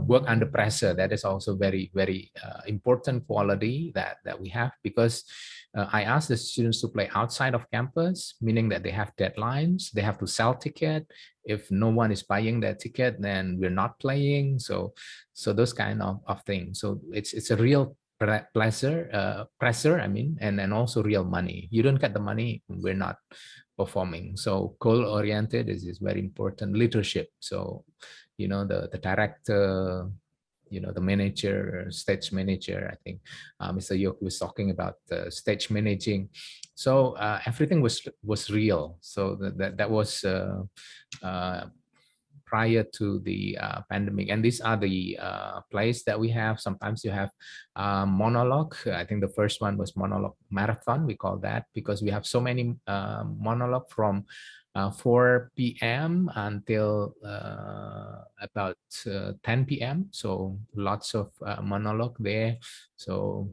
Work under pressure, that is also very, very important quality that we have, because I ask the students to play outside of campus, meaning that they have deadlines, they have to sell ticket. If no one is buying that ticket, then we're not playing. So those kind of things. So it's a real pressure, and also real money. You don't get the money, we're not performing. So goal oriented is very important. Leadership, so the director, the manager, stage manager. I think Mr. Yok was talking about stage managing. So everything was real. So that was prior to the pandemic. And these are the plays that we have. Sometimes you have monologue. I think the first one was Monologue Marathon, we call that, because we have so many monologue from 4 p.m. until about 10 p.m. So lots of monologue there. So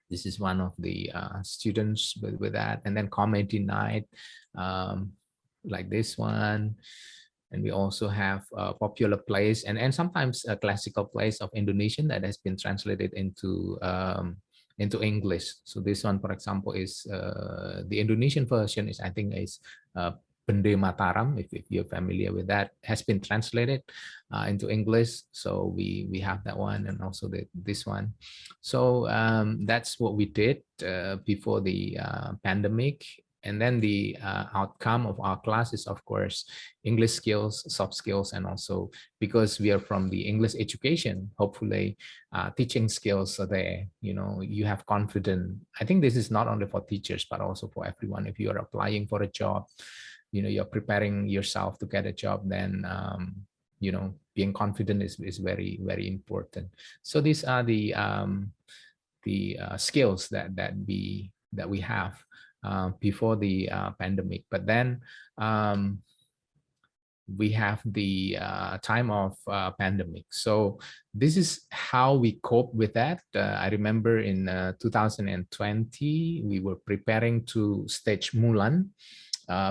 this is one of the students with that. And then comedy night, like this one. And we also have popular plays and sometimes classical plays of Indonesian that has been translated into English. So this one, for example, is the Indonesian version is, I think, is Bende Mataram, if you're familiar with that, has been translated into English. So we have that one, and also this one. So that's what we did before the pandemic. And then the outcome of our class is, of course, English skills, soft skills, and also because we are from the English education, hopefully teaching skills are there. You have confidence. I think this is not only for teachers, but also for everyone. If you are applying for a job, you're preparing yourself to get a job, then, being confident is very, very important. So these are the skills that we have before the pandemic. But then we have the time of pandemic. So this is how we cope with that. I remember in 2020, we were preparing to stage Mulan.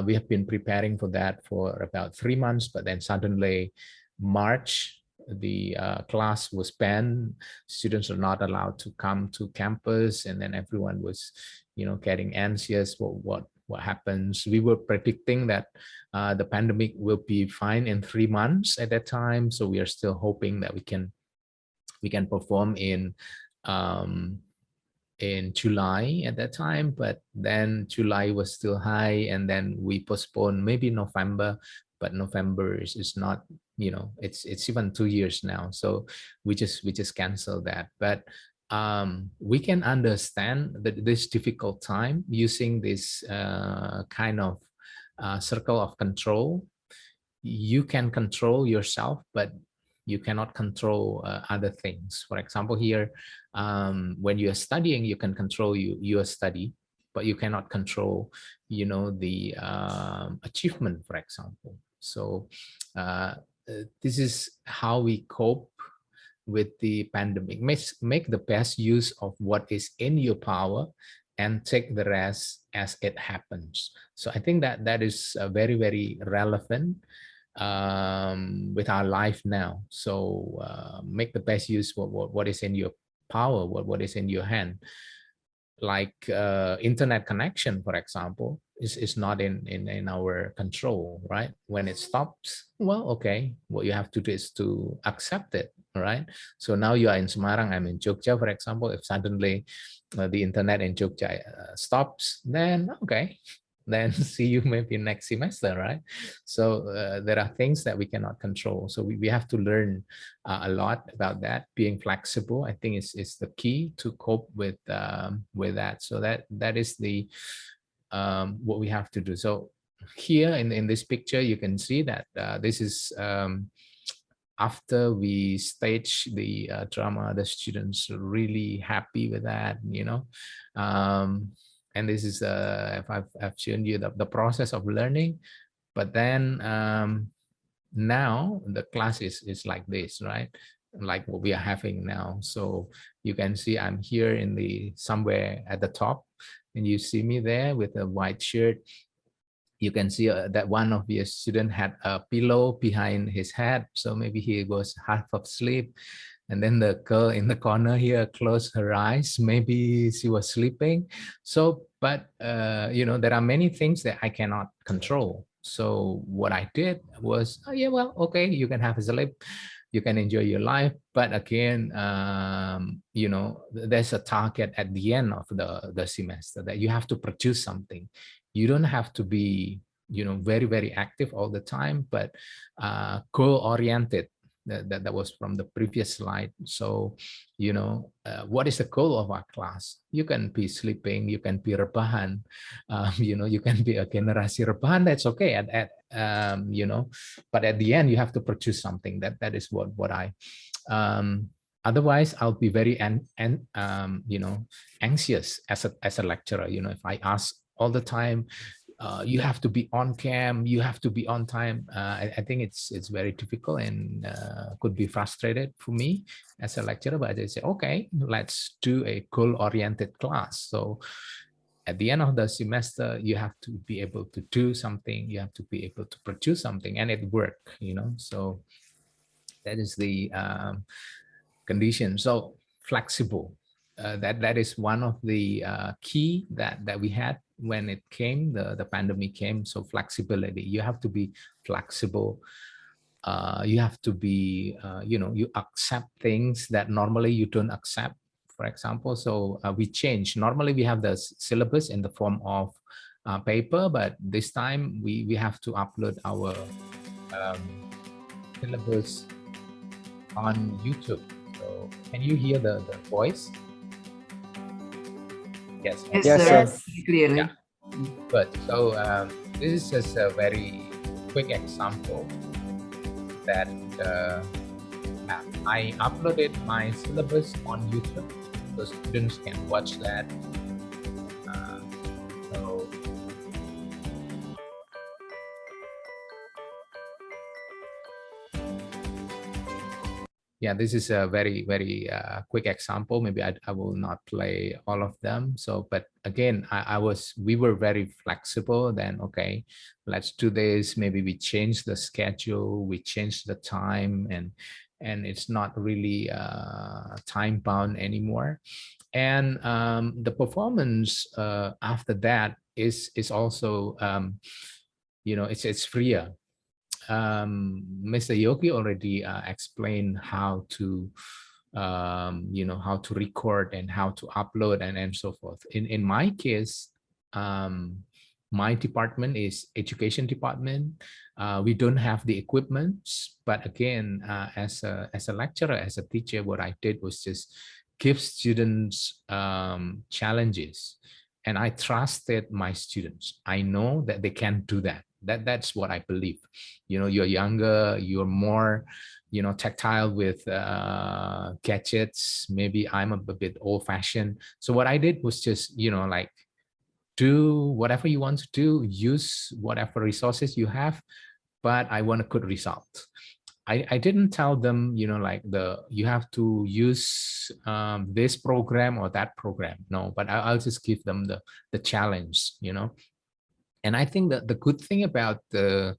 We have been preparing for that for about 3 months, but then suddenly March, the class was banned. Students are not allowed to come to campus, and then everyone was, getting anxious. What happens? We were predicting that the pandemic will be fine in 3 months at that time. So we are still hoping that we can perform in July at that time, but then July was still high, and then we postponed maybe November, but November is not, it's even 2 years now. So we just canceled that. But we can understand that this difficult time using this kind of circle of control. You can control yourself, but you cannot control other things. For example, here, when you are studying, you can control your study, but you cannot control, the achievement, for example. So this is how we cope with the pandemic. Make the best use of what is in your power and take the rest as it happens. So I think that is very, very relevant with our life now. So make the best use of what is in your power, what is in your hand. Like internet connection, for example, is not in our control, right? When it stops, well, okay, what you have to do is to accept it, right? So now you are in Semarang, I'm in Jogja, for example. If suddenly the internet in Jogja stops, then okay, then see you maybe next semester, right? So there are things that we cannot control. So we have to learn a lot about that. Being flexible, I think, is the key to cope with that. So that is the what we have to do. So here in this picture, you can see that this is after we stage the drama. The students are really happy with that, and this is if I've shown you the process of learning. But then now the class is like this, right? Like what we are having now. So you can see I'm here in the somewhere at the top, and you see me there with a white shirt. You can see that one of your student had a pillow behind his head, so maybe he was half asleep. And then the girl in the corner here closed her eyes, maybe she was sleeping. So, but there are many things that I cannot control. So what I did was, oh yeah, well, okay, you can have a sleep, you can enjoy your life, but again, there's a target at the end of the semester that you have to produce something. You don't have to be, very, very active all the time, but goal-oriented. That was from the previous slide. So, what is the goal of our class? You can be sleeping, you can be rebahan, you can be a generasi rebahan. That's okay. But at the end, you have to produce something. That is what I. Otherwise, I'll be very anxious as a lecturer. If I ask all the time, you have to be on cam, you have to be on time. I think it's very difficult and could be frustrated for me as a lecturer. But I say, okay, let's do a goal-oriented class. So at the end of the semester, you have to be able to do something, you have to be able to produce something, and it worked. So that is the condition. So flexible. That is one of the key that we had when it came, the pandemic came. So flexibility, you have to be flexible. You have to be, you accept things that normally you don't accept, for example. So we change. Normally we have the syllabus in the form of paper, but this time we have to upload our syllabus on YouTube. So can you hear the voice? Yes. Yes, sir. Clearly. Yeah. Good. So this is just a very quick example that I uploaded my syllabus on YouTube, so students can watch that. Yeah, this is a very, very quick example. Maybe I will not play all of them. So, but again, we were very flexible. Then, okay, let's do this. Maybe we change the schedule, we change the time, and it's not really time bound anymore. And the performance after that is also, it's freer. Mr. Yogi already explained how to how to record and how to upload and so forth. In my case, my department is education department. We don't have the equipment, but again, as a lecturer, as a teacher, what I did was just give students challenges, and I trusted my students. I know that they can do that. That's what I believe. You're younger, you're more, tactile with gadgets. Maybe I'm a bit old-fashioned. So what I did was just, like, do whatever you want to do, use whatever resources you have, but I want a good result. I didn't tell them, like you have to use this program or that program. No, but I'll just give them the challenge, And I think that the good thing about the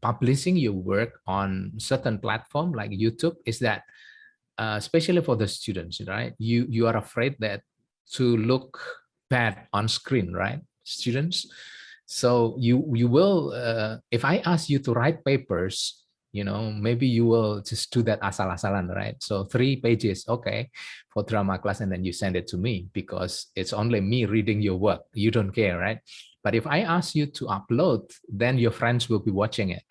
publishing your work on certain platform like YouTube is that, especially for the students, right? You are afraid that to look bad on screen, right, students? So you will, if I ask you to write papers, maybe you will just do that asal-asalan, right? So 3 pages, okay, for drama class, and then you send it to me because it's only me reading your work. You don't care, right? But if I ask you to upload, then your friends will be watching it.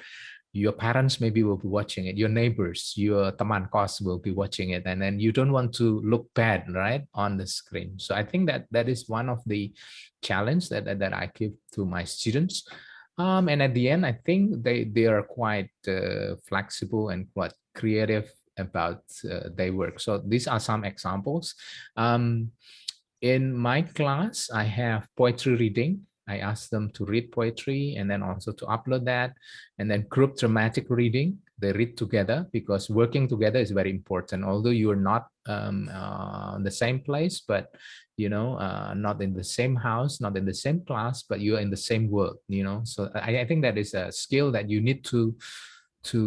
Your parents maybe will be watching it. Your neighbors, your teman kos will be watching it. And then you don't want to look bad, right, on the screen. So I think that is one of the challenge that I give to my students. And at the end, I think they are quite flexible and quite creative about their work. So these are some examples. In my class, I have poetry reading. I ask them to read poetry and then also to upload that. And then group dramatic reading, they read together because working together is very important. Although you're not in the same place, but not in the same house, not in the same class, but you're in the same world, So I think that is a skill that you need to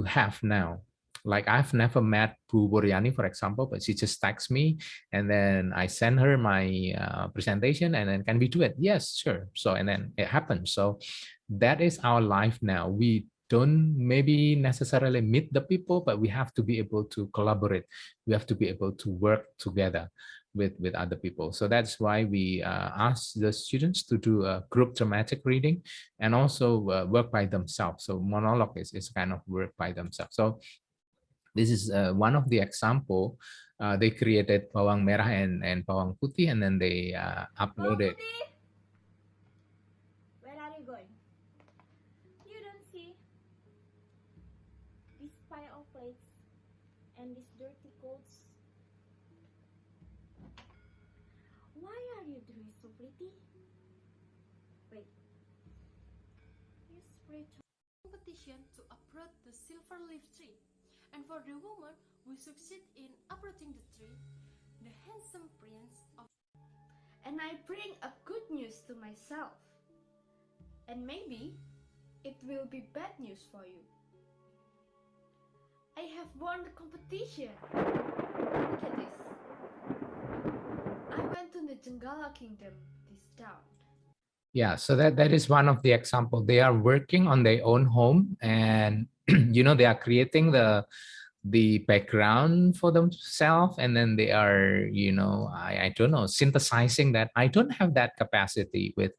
have now. Like I've never met Bu Boryani, for example, but she just texts me and then I send her my presentation and then, can we do it? Yes, sure. So, and then it happens. So that is our life now. We don't maybe necessarily meet the people, but we have to be able to collaborate. We have to be able to work together with other people. So that's why we ask the students to do a group dramatic reading and also work by themselves. So monologue is kind of work by themselves. So this is one of the example. They created bawang merah and bawang putih, and then they uploaded. Where are you going? You don't see this pile of plates and these dirty clothes. Why are you dressed so pretty? Wait. You spray competition to uproot the silver leaf tree. And for the woman who succeed in uprooting the tree, the handsome prince of... And I bring a good news to myself. And maybe it will be bad news for you. I have won the competition. Look at this. I went to the Jenggala kingdom this town. Yeah, so that is one of the example. They are working on their own home, and they are creating the background for themselves, and then they are I don't know, synthesizing that. I don't have that capacity with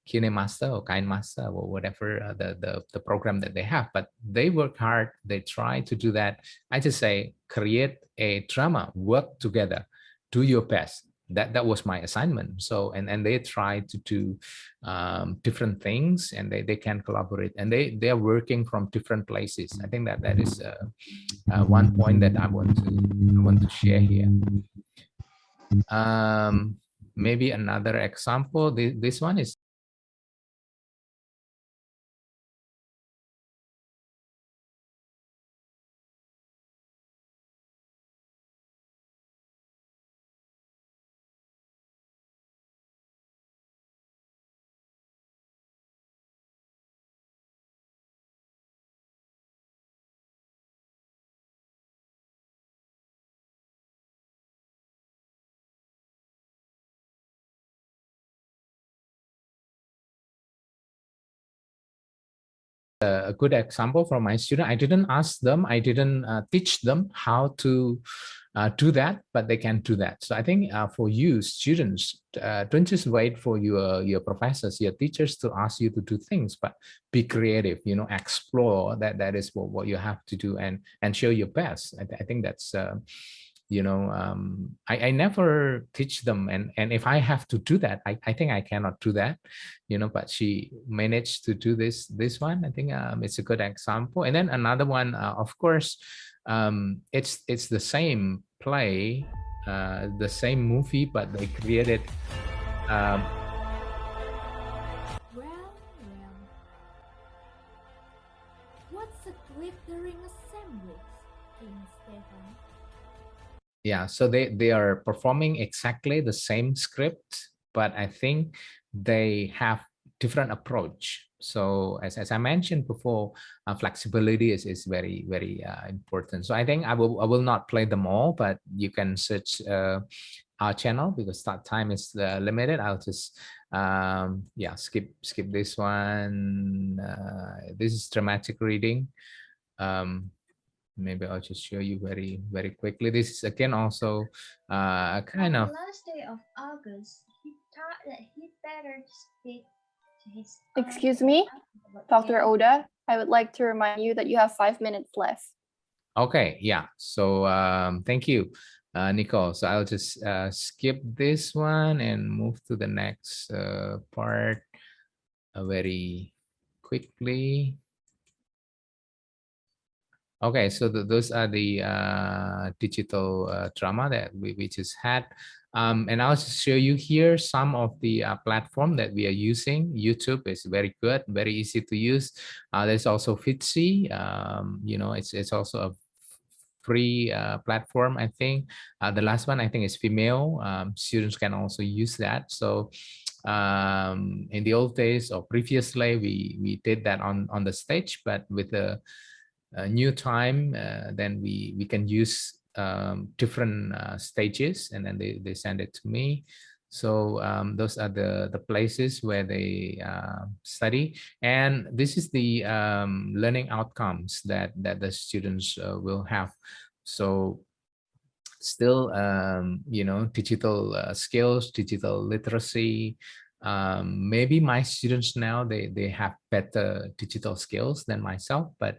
KineMaster or KineMaster or whatever the program that they have, but they work hard. They try to do that. I just say create a drama, work together, do your best. That was my assignment. So and they try to do different things, and they can collaborate, and they are working from different places. I think that is one point that I want to share here. Maybe another example. This one is a good example from my student. I didn't ask them, I didn't teach them how to do that, but they can do that. So I think for you students, don't just wait for your professors, your teachers to ask you to do things, but be creative, explore. That is what you have to do, and show your best. I think that's I never teach them, and if I have to do that, I think I cannot do that, but she managed to do this one. I think it's a good example. And then another one, of course, it's the same play, the same movie, but they created Well, what's a glittering assembly, King Stefan? yeah, so they are performing exactly the same script, but I think they have different approach. So as I mentioned before, flexibility is very important. So I think I will not play them all, but you can search our channel because start time is limited. I'll just skip this one. This is dramatic reading. Maybe I'll just show you very quickly. This is again also kind On of the last day of August, he thought that he'd better speak to his Excuse me, Dr. Oda, I would like to remind you that you have 5 minutes left. Okay, yeah. So thank you, Nicole. So I'll just skip this one and move to the next part very quickly. Okay, so those are the digital drama that we just had. And I'll just show you here some of the platform that we are using. YouTube is very good, very easy to use. There's also Fitzy. It's also a free platform, I think. The last one, I think, is Vimeo. Students can also use that. So in the old days or previously, we did that on the stage, but with the new time, then we can use different stages, and then they send it to me. So those are the places where they study, and this is the learning outcomes that the students will have. So still, digital skills, digital literacy. Maybe my students now they have better digital skills than myself, but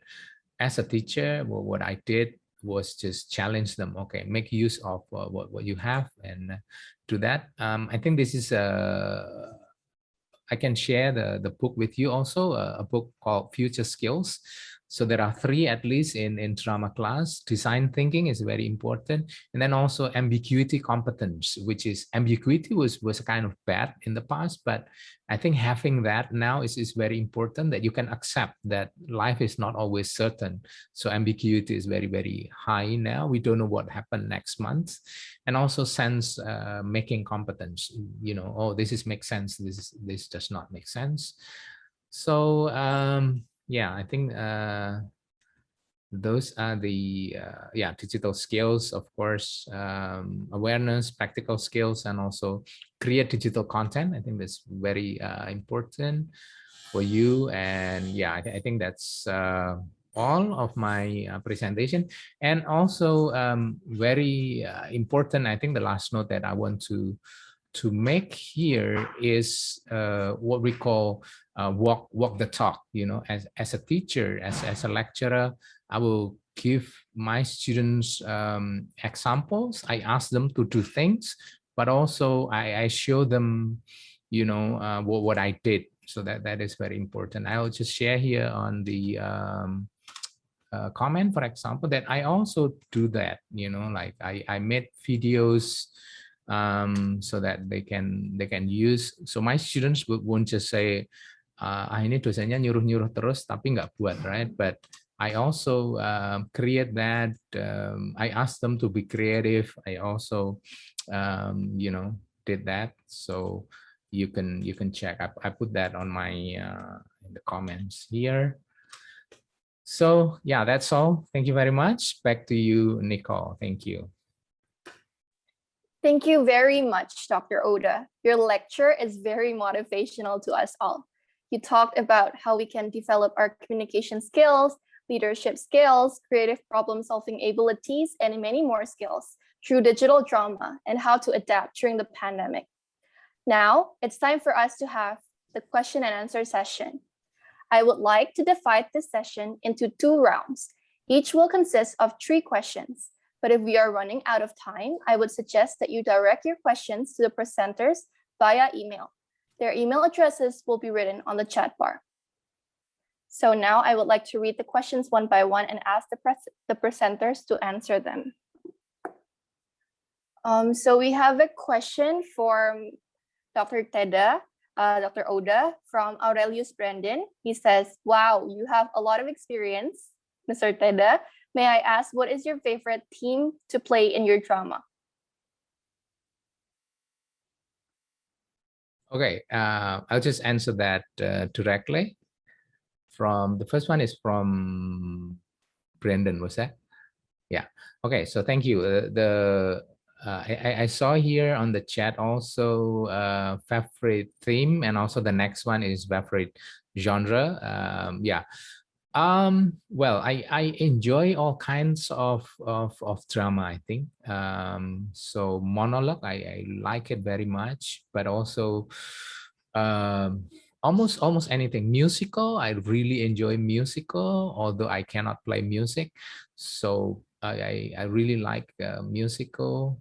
as a teacher, what I did was just challenge them. Okay, make use of what you have and do that. I think this is I can share the book with you also, a book called Future Skills. So there are 3 at least in drama class. Design thinking is very important. And then also ambiguity competence, which is ambiguity was kind of bad in the past, but I think having that now is very important, that you can accept that life is not always certain. So ambiguity is very high now. We don't know what happened next month. And also sense making competence, oh, this makes sense. This does not make sense. So yeah, I think those are the digital skills, of course, awareness, practical skills, and also create digital content. I think that's very important for you. And yeah, I think that's all of my presentation. And also very important, I think the last note that I want to make here is what we call walk the talk. As a teacher, as a lecturer, I will give my students examples. I ask them to do things, but also I show them, what I did. So that is very important. I will just share here on the comment, for example, that I also do that. Like I made videos so that they can use. So my students won't just say, ini dosennya nyuruh terus tapi nggak buat, right? But I also create that. I ask them to be creative. I also, did that. So you can check. I put that on my in the comments here. So yeah, that's all. Thank you very much. Back to you, Nicole. Thank you. Thank you very much, Dr. Oda. Your lecture is very motivational to us all. You talked about how we can develop our communication skills, leadership skills, creative problem-solving abilities, and many more skills through digital drama and how to adapt during the pandemic. Now, it's time for us to have the question and answer session. I would like to divide this session into 2 rounds. Each will consist of 3 questions, But if we are running out of time, I would suggest that you direct your questions to the presenters via email. Their email addresses will be written on the chat bar. So now I would like to read the questions one by one and ask the presenters to answer them. So we have a question from Dr. Teda, Dr. Oda from Aurelius Brandon. He says, wow, you have a lot of experience, Mr. Teda. May I ask, what is your favorite theme to play in your drama? Okay, I'll just answer that directly. From the first one is from Brandon, was that? Yeah. Okay, so thank you. I saw here on the chat also favorite theme, and also the next one is favorite genre. Yeah. Well, I enjoy all kinds of drama, I think. So monologue, I like it very much, but also almost anything. Musical, I really enjoy musical, although I cannot play music. So I really like musical.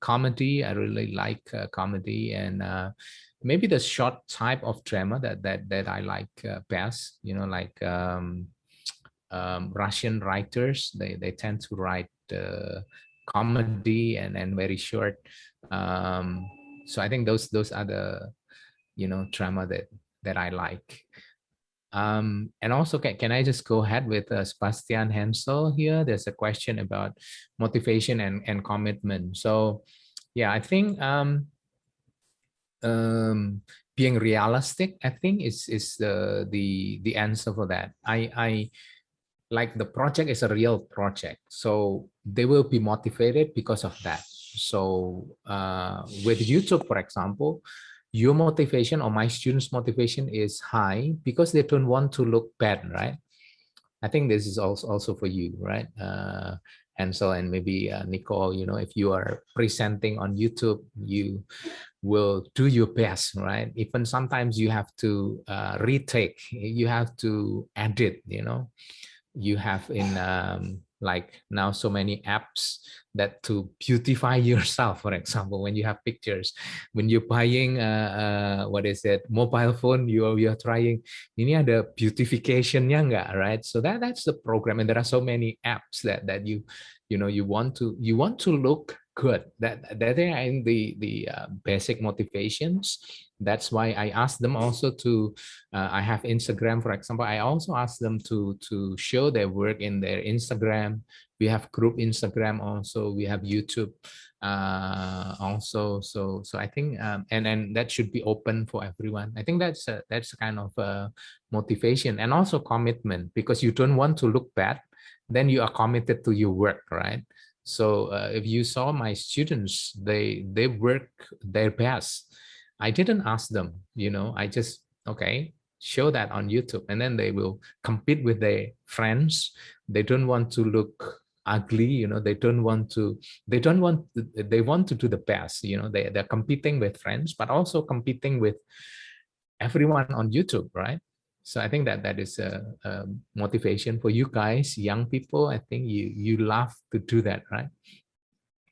Comedy, I really like comedy, and maybe the short type of drama that I like best, you know, like Russian writers, they tend to write comedy and very short. So I think those are the, you know, drama that I like. And also, can I just go ahead with Sebastian Hensel here? There's a question about motivation and commitment. So yeah, I think being realistic, I think is the answer for that. I like the project is a real project, so they will be motivated because of that. So with YouTube, for example, your motivation or my students' motivation is high because they don't want to look bad, right? I think this is also for you, right? Hansel and maybe Nicole, you know, if you are presenting on YouTube, you will do your best, right? Even sometimes you have to retake, you have to edit, you know. You have in like now so many apps that to beautify yourself. For example, when you have pictures, when you're buying what is it, mobile phone, you're trying, ini ada beautificationnya enggak, right? So that's the program, and there are so many apps that you know you want to look good. That are in the basic motivations. That's why I asked them also to, I have Instagram, for example, I also asked them to show their work in their Instagram. We have group Instagram also, we have YouTube also. So I think, and that should be open for everyone. I think that's a kind of motivation, and also commitment, because you don't want to look bad, then you are committed to your work, right? So if you saw my students, they work their best. I didn't ask them, you know, I just, okay, show that on YouTube, and then they will compete with their friends. They don't want to look ugly, you know, they want to do the best, you know, they're competing with friends, but also competing with everyone on YouTube, right? So I think that is a motivation for you guys, young people. I think you love to do that, right?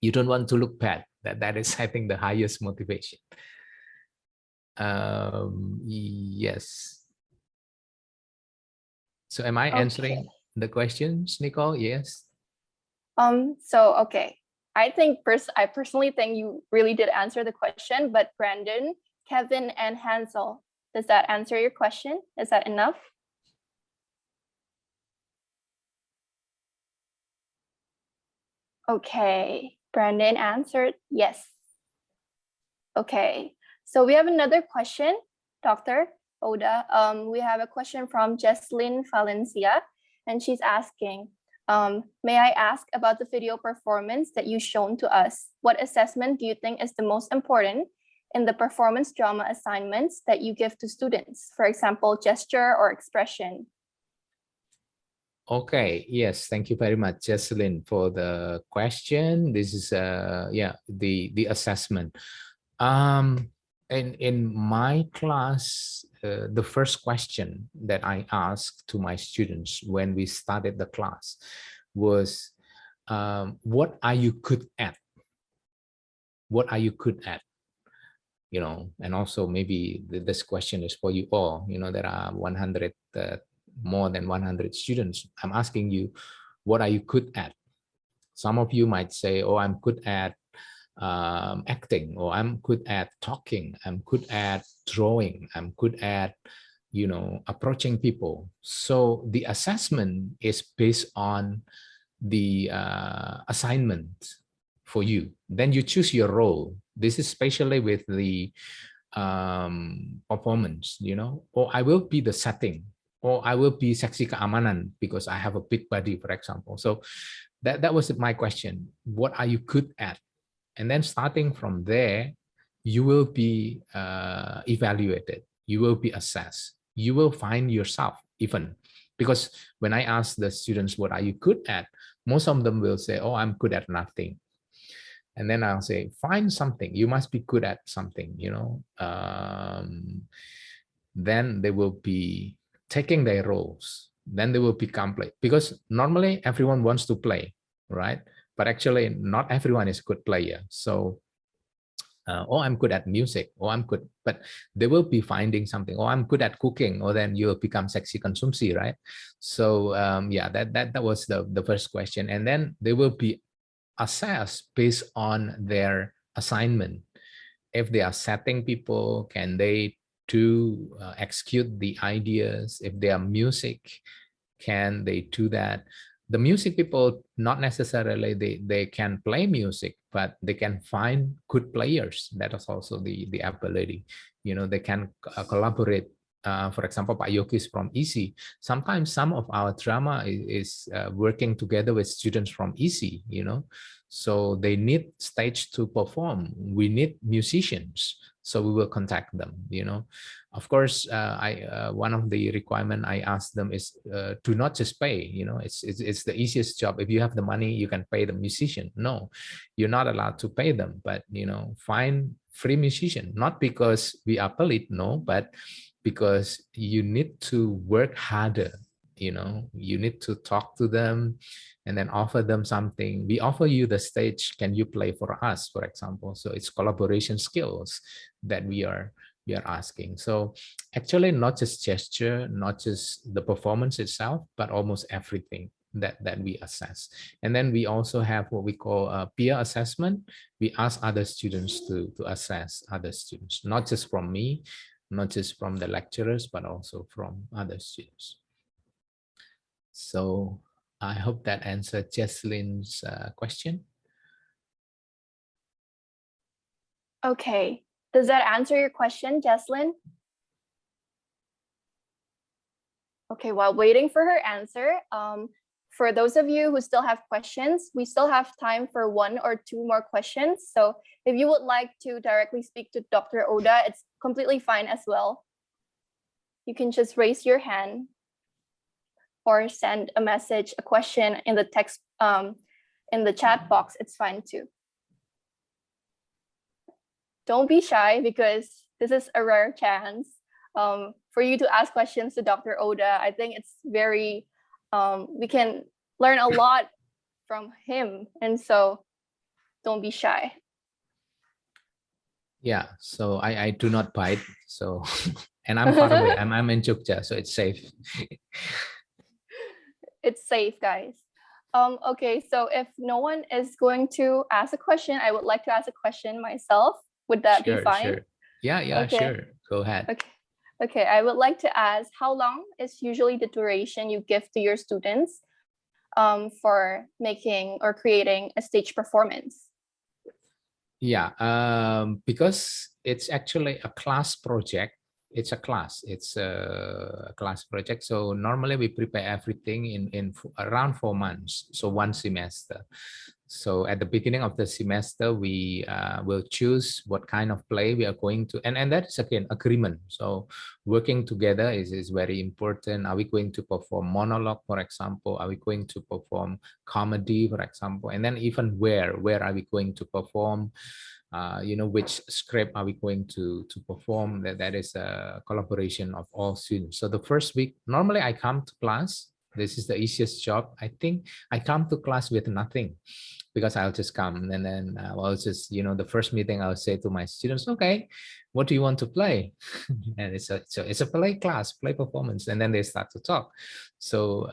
You don't want to look bad. That is, I think, the highest motivation. Yes. So am I answering the questions, Nicole? Yes. So okay, I personally think you really did answer the question, but Brandon, Kevin, and Hansel, does that answer your question? Is that enough? Okay, Brandon answered yes. Okay, so we have another question, Dr. Oda. We have a question from Jesslyn Valencia, and she's asking, may I ask about the video performance that you shown to us? What assessment do you think is the most important in the performance drama assignments that you give to students? For example, gesture or expression. Okay, yes, thank you very much, Jesselyn, for the question. This is the assessment. In my class, the first question that I asked to my students when we started the class was, what are you good at? What are you good at? You know, and also maybe this question is for you all. You know, there are 100, more than 100 students. I'm asking you, what are you good at? Some of you might say, oh, I'm good at acting, or I'm good at talking, I'm good at drawing, I'm good at, you know, approaching people. So the assessment is based on the assignment for you. Then you choose your role. This is especially with the performance, you know, or I will be the setting, or I will be seksi keamanan because I have a big body, for example. So that was my question. What are you good at? And then starting from there, you will be evaluated. You will be assessed. You will find yourself even. Because when I ask the students, what are you good at? Most of them will say, oh, I'm good at nothing. And then I'll say, find something. You must be good at something, you know. Then they will be taking their roles. Then they will become play. Because normally everyone wants to play, right? But actually not everyone is a good player. So, oh, I'm good at music, or I'm good, but they will be finding something. Oh, I'm good at cooking, or then you'll become seksi konsumsi, right? So yeah, that was the first question. And then they will be assessed based on their assignment. If they are setting people, can they do execute the ideas? If they are music, can they do that? The music people, not necessarily they can play music, but they can find good players. That is also the ability. You know, they can collaborate. For example, Pak Yogi is from EC. Sometimes some of our drama is working together with students from EC, you know. So they need stage to perform. We need musicians. So we will contact them, you know. Of course, one of the requirement I asked them is do not just pay, you know, it's the easiest job. If you have the money, you can pay the musician. No, you're not allowed to pay them, but, you know, find free musician, not because we are paid, no, but because you need to work harder. You know, you need to talk to them and then offer them something. We offer you the stage, can you play for us, for example? So it's collaboration skills that we are asking. So actually not just gesture, not just the performance itself, but almost everything that we assess. And then we also have what we call a peer assessment. We ask other students to assess other students, not just from me, not just from the lecturers, but also from other students. So I hope that answered Jesslyn's question. Okay. Does that answer your question, Jesslyn? Okay, while waiting for her answer, for those of you who still have questions, we still have time for 1 or 2 more questions. So if you would like to directly speak to Dr. Oda, it's completely fine as well. You can just raise your hand or send a message, a question in the text, in the chat box, it's fine too. Don't be shy, because this is a rare chance for you to ask questions to Dr. Oda. I think it's very, we can learn a lot from him. And so don't be shy. Yeah, so I do not bite. So, and I'm far away. I'm in Jogja, so it's safe. It's safe, guys. Okay, so if no one is going to ask a question, I would like to ask a question myself. Would that be fine? Sure. Yeah, okay. Sure. Go ahead. Okay, I would like to ask, how long is usually the duration you give to your students for making or creating a stage performance? Yeah, because it's actually a class project. It's a class. It's a class project. So normally we prepare everything in around 4 months. So 1 semester. So at the beginning of the semester, we will choose what kind of play we are going to, and that is again agreement. So working together is very important. Are we going to perform monologue, for example? Are we going to perform comedy, for example? And then even where are we going to perform? You know, which script are we going to perform? That is a collaboration of all students. So the first week, normally I come to class this is the easiest job. I think I come to class with nothing, because I'll just come, and then I'll just, the first meeting I'll say to my students, okay, what do you want to play? And it's a play class, play performance, and then they start to talk. So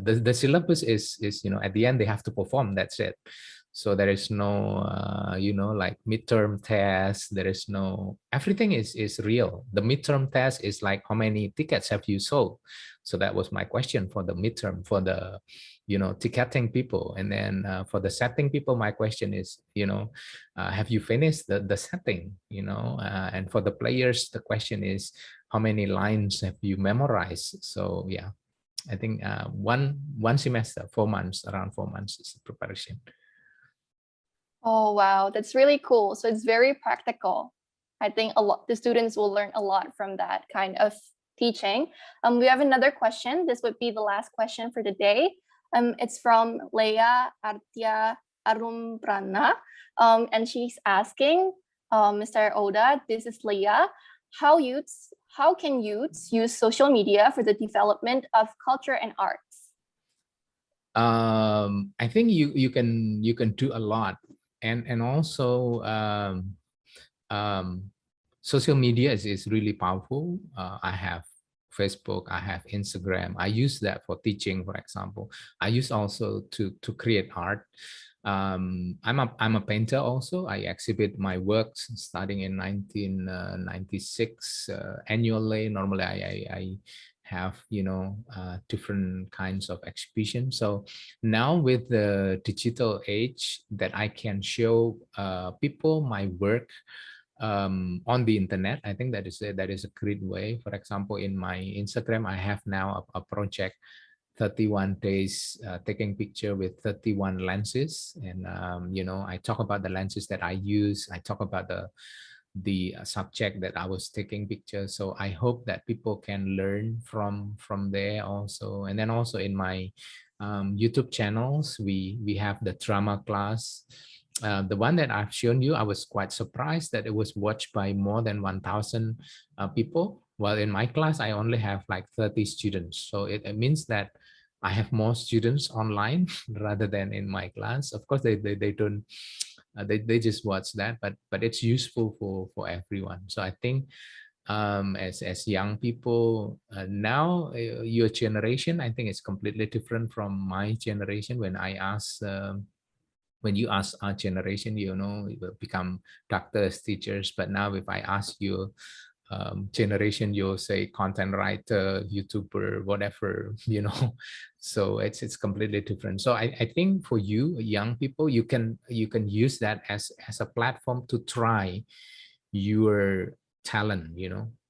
the syllabus is at the end they have to perform. That's it. So there is no like midterm test. There is no, everything is real. The midterm test is like, how many tickets have you sold? So that was my question for the midterm, for the ticketing people. And then for the setting people, my question is, have you finished the setting? And for the players, the question is, how many lines have you memorized? So yeah, I think one semester, 4 months, around 4 months is the preparation. Oh, wow. That's really cool. So it's very practical. I think the students will learn a lot from that kind of teaching. We have another question. This would be the last question for the day. It's from Leah Artia Arumprana. And she's asking, Mr. Oda, this is Leah, how can youths use social media for the development of culture and arts? I think you can do a lot. And also social media is really powerful. I have Facebook, I have Instagram. I use that for teaching, for example. I use also to create art. I'm a painter also. I exhibit my works starting in 1996 annually. Normally I have different kinds of exhibitions. So now with the digital age, that I can show people my work on the internet, I think that is a great way. For example, in my Instagram, I have now a project, 31 days taking picture with 31 lenses, and I talk about the lenses that I use. I talk about the subject that I was taking pictures. So I hope that people can learn from there also. And then also in my YouTube channels, we have the drama class. The one that I've shown you, I was quite surprised that it was watched by more than 1,000 people. While in my class, I only have like 30 students. So it means that I have more students online rather than in my class. Of course, they don't, they just watch that, but it's useful for everyone. So I think as young people now, your generation, I think it's completely different from my generation. When you ask our generation, we will become doctors, teachers. But now if I ask you generation, you'll say content writer, YouTuber, whatever, so it's completely different. So I think for you young people, you can use that as a platform to try your talent.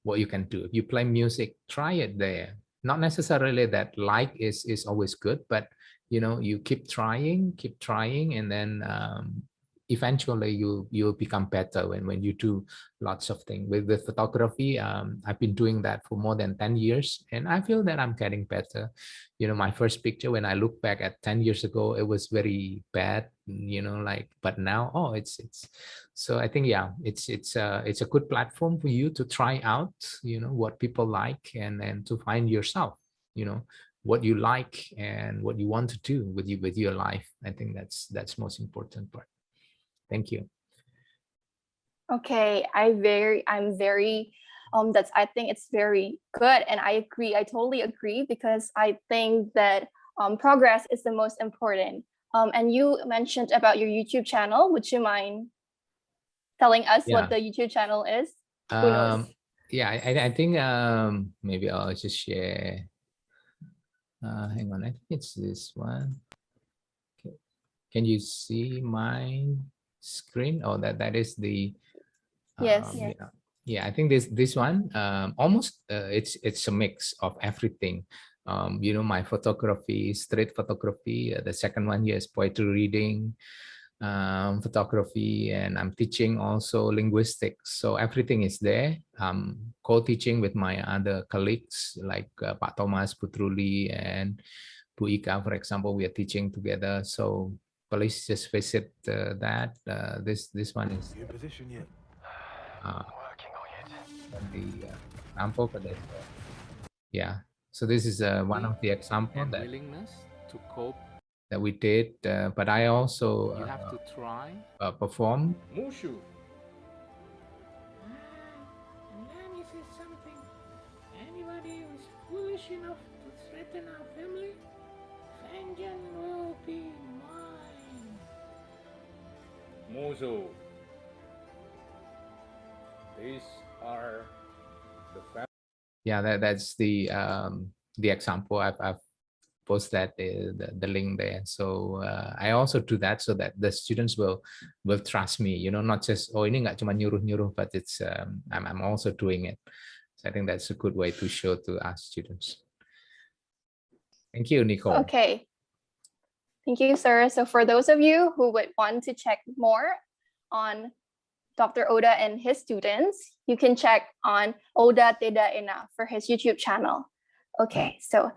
What you can do. If you play music, try it there. Not necessarily that is always good, but you keep trying, and then eventually you'll become better when you do lots of things. With photography, I've been doing that for more than 10 years, and I feel that I'm getting better. My first picture, when I look back at 10 years ago, it was very bad, but now, it's so I think, yeah, it's a good platform for you to try out, what people like, and to find yourself, what you like and what you want to do with your life. I think that's most important part. Thank you. Okay, I'm very I think it's very good, and I agree. I totally agree, because I think that progress is the most important. And you mentioned about your YouTube channel. Would you mind telling us what the YouTube channel is? Who knows? Yeah, I think maybe I'll just share. Hang on, I think it's this one. Okay. Can you see my screen? Oh, that is the yes. Yeah, I think this one almost it's a mix of everything. My photography, street photography. The second one here is poetry reading, photography, and I'm teaching also linguistics. So everything is there. Co-teaching with my other colleagues like Pak Thomas, Putruli, and Bu Ika, for example. We are teaching together. So please just visit that. This one is the example for this. Yeah. So this is one of the example and that willingness to cope. that we did, but I also You have to try. perform. Mushu. Let me say something. Anybody who's foolish enough to threaten our family, vengeance will be mine. Muzo. These are the Yeah, that's the example. I've posted that the link there. So I also do that so that the students will trust me. You know, not just ini nggak cuma nyuruh, but it's I'm also doing it. So I think that's a good way to show to our students. Thank you, Nicole. Okay. Thank you, sir. So for those of you who would want to check more on Dr. Oda and his students, you can check on Oda Teda Ena for his YouTube channel. Okay, so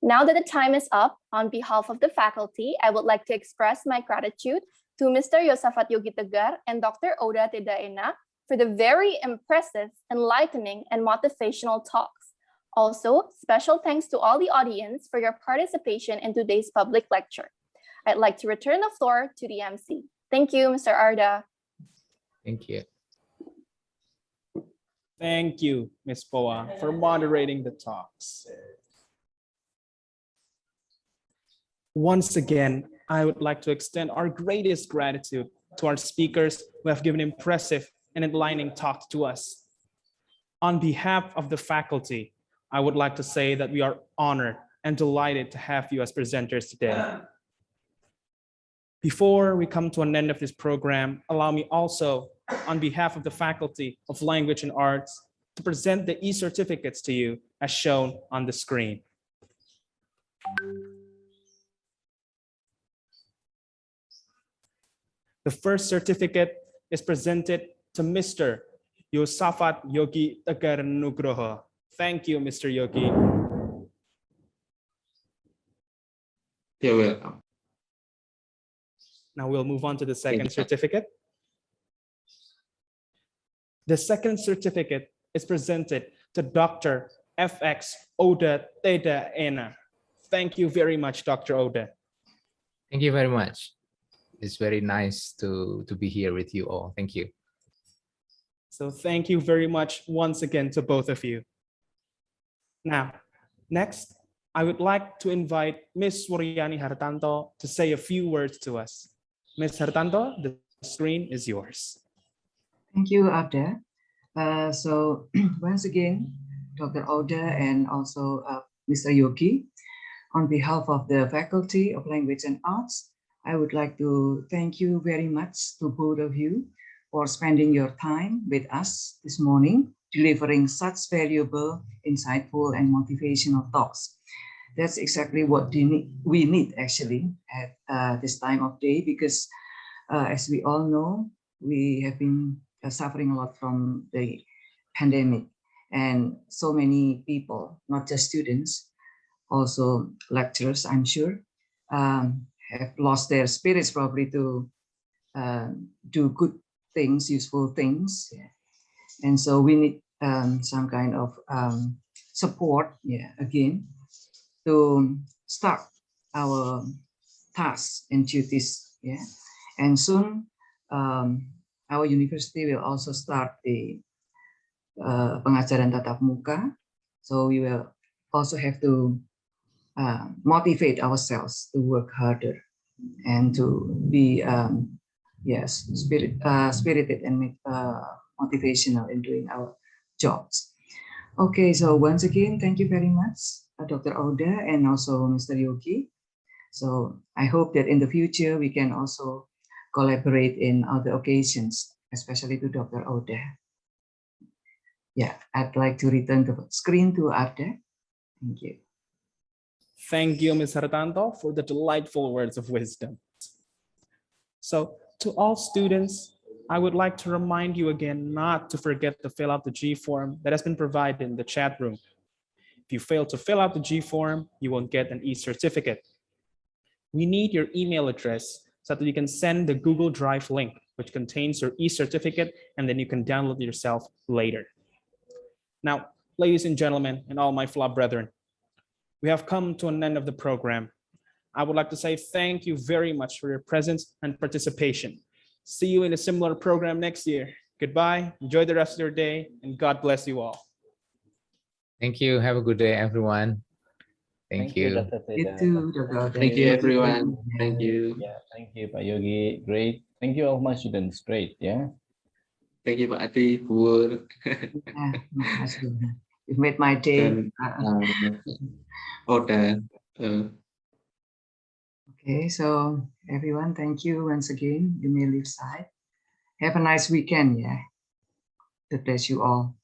now that the time is up, on behalf of the faculty, I would like to express my gratitude to Mr. Yosafat Yogi Tegar and Dr. Oda Teda Ena for the very impressive, enlightening, and motivational talks. Also, special thanks to all the audience for your participation in today's public lecture. I'd like to return the floor to the MC. Thank you, Mr. Arda. Thank you. Thank you, Ms. Poa, for moderating the talks. Once again, I would like to extend our greatest gratitude to our speakers who have given impressive and enlightening talks to us. On behalf of the faculty, I would like to say that we are honored and delighted to have you as presenters today. Before we come to an end of this program, allow me also, on behalf of the Faculty of Language and Arts, to present the e-certificates to you as shown on the screen. The first certificate is presented to Mr. Yosafat Yogi Tegar Nugroho. Thank you, Mr. Yogi. You're welcome. Now we'll move on to the second certificate. The second certificate is presented to Dr. FX Oda Teda Ena. Thank you very much, Dr. Oda. Thank you very much. It's very nice to be here with you all. Thank you. So thank you very much once again to both of you. Now, next, I would like to invite Ms. Suryani Hartanto to say a few words to us. Ms. Hartanto, the screen is yours. Thank you, Abda. So once again, Dr. Oda and also Mr. Yogi, on behalf of the Faculty of Language and Arts, I would like to thank you very much to both of you for spending your time with us this morning, delivering such valuable, insightful, and motivational talks. That's exactly what we need actually at this time of day, because as we all know, we have been suffering a lot from the pandemic, and so many people, not just students, also lecturers, I'm sure, have lost their spirits probably to do good things, useful things. Yeah. And so we need some kind of support, again, to start our tasks and duties. Yeah. And soon our university will also start the pengajaran tatap muka. So we will also have to motivate ourselves to work harder and to be spirited and motivational in doing our jobs. Okay, so once again, thank you very much, Dr. Oda and also Mr. Yogi. So I hope that in the future we can also collaborate in other occasions, especially to Dr. Oda. Yeah, I'd like to return the screen to Abda. Thank you. Thank you, Ms. Hartanto, for the delightful words of wisdom. So to all students, I would like to remind you again not to forget to fill out the G form that has been provided in the chat room. If you fail to fill out the G form, you won't get an e-certificate. We need your email address so that you can send the Google Drive link, which contains your e-certificate, and then you can download it yourself later. Now, ladies and gentlemen, and all my flop brethren, we have come to an end of the program. I would like to say thank you very much for your presence and participation. See you in a similar program next year. Goodbye, enjoy the rest of your day, and God bless you all. Thank you. Have a good day, everyone. Thank you. Dr. You Seda. too, Dr. Oda. Thank you, everyone. Thank you. Yeah, thank you, Pak Yogi. Great. Thank you all my students. Great. Yeah. Thank you, Pak Ati, Pur. Yeah, makasih, Dr. You've made my day. Dan Oda. Okay, so everyone, thank you once again. You may leave side. Have a nice weekend. Yeah. God bless you all.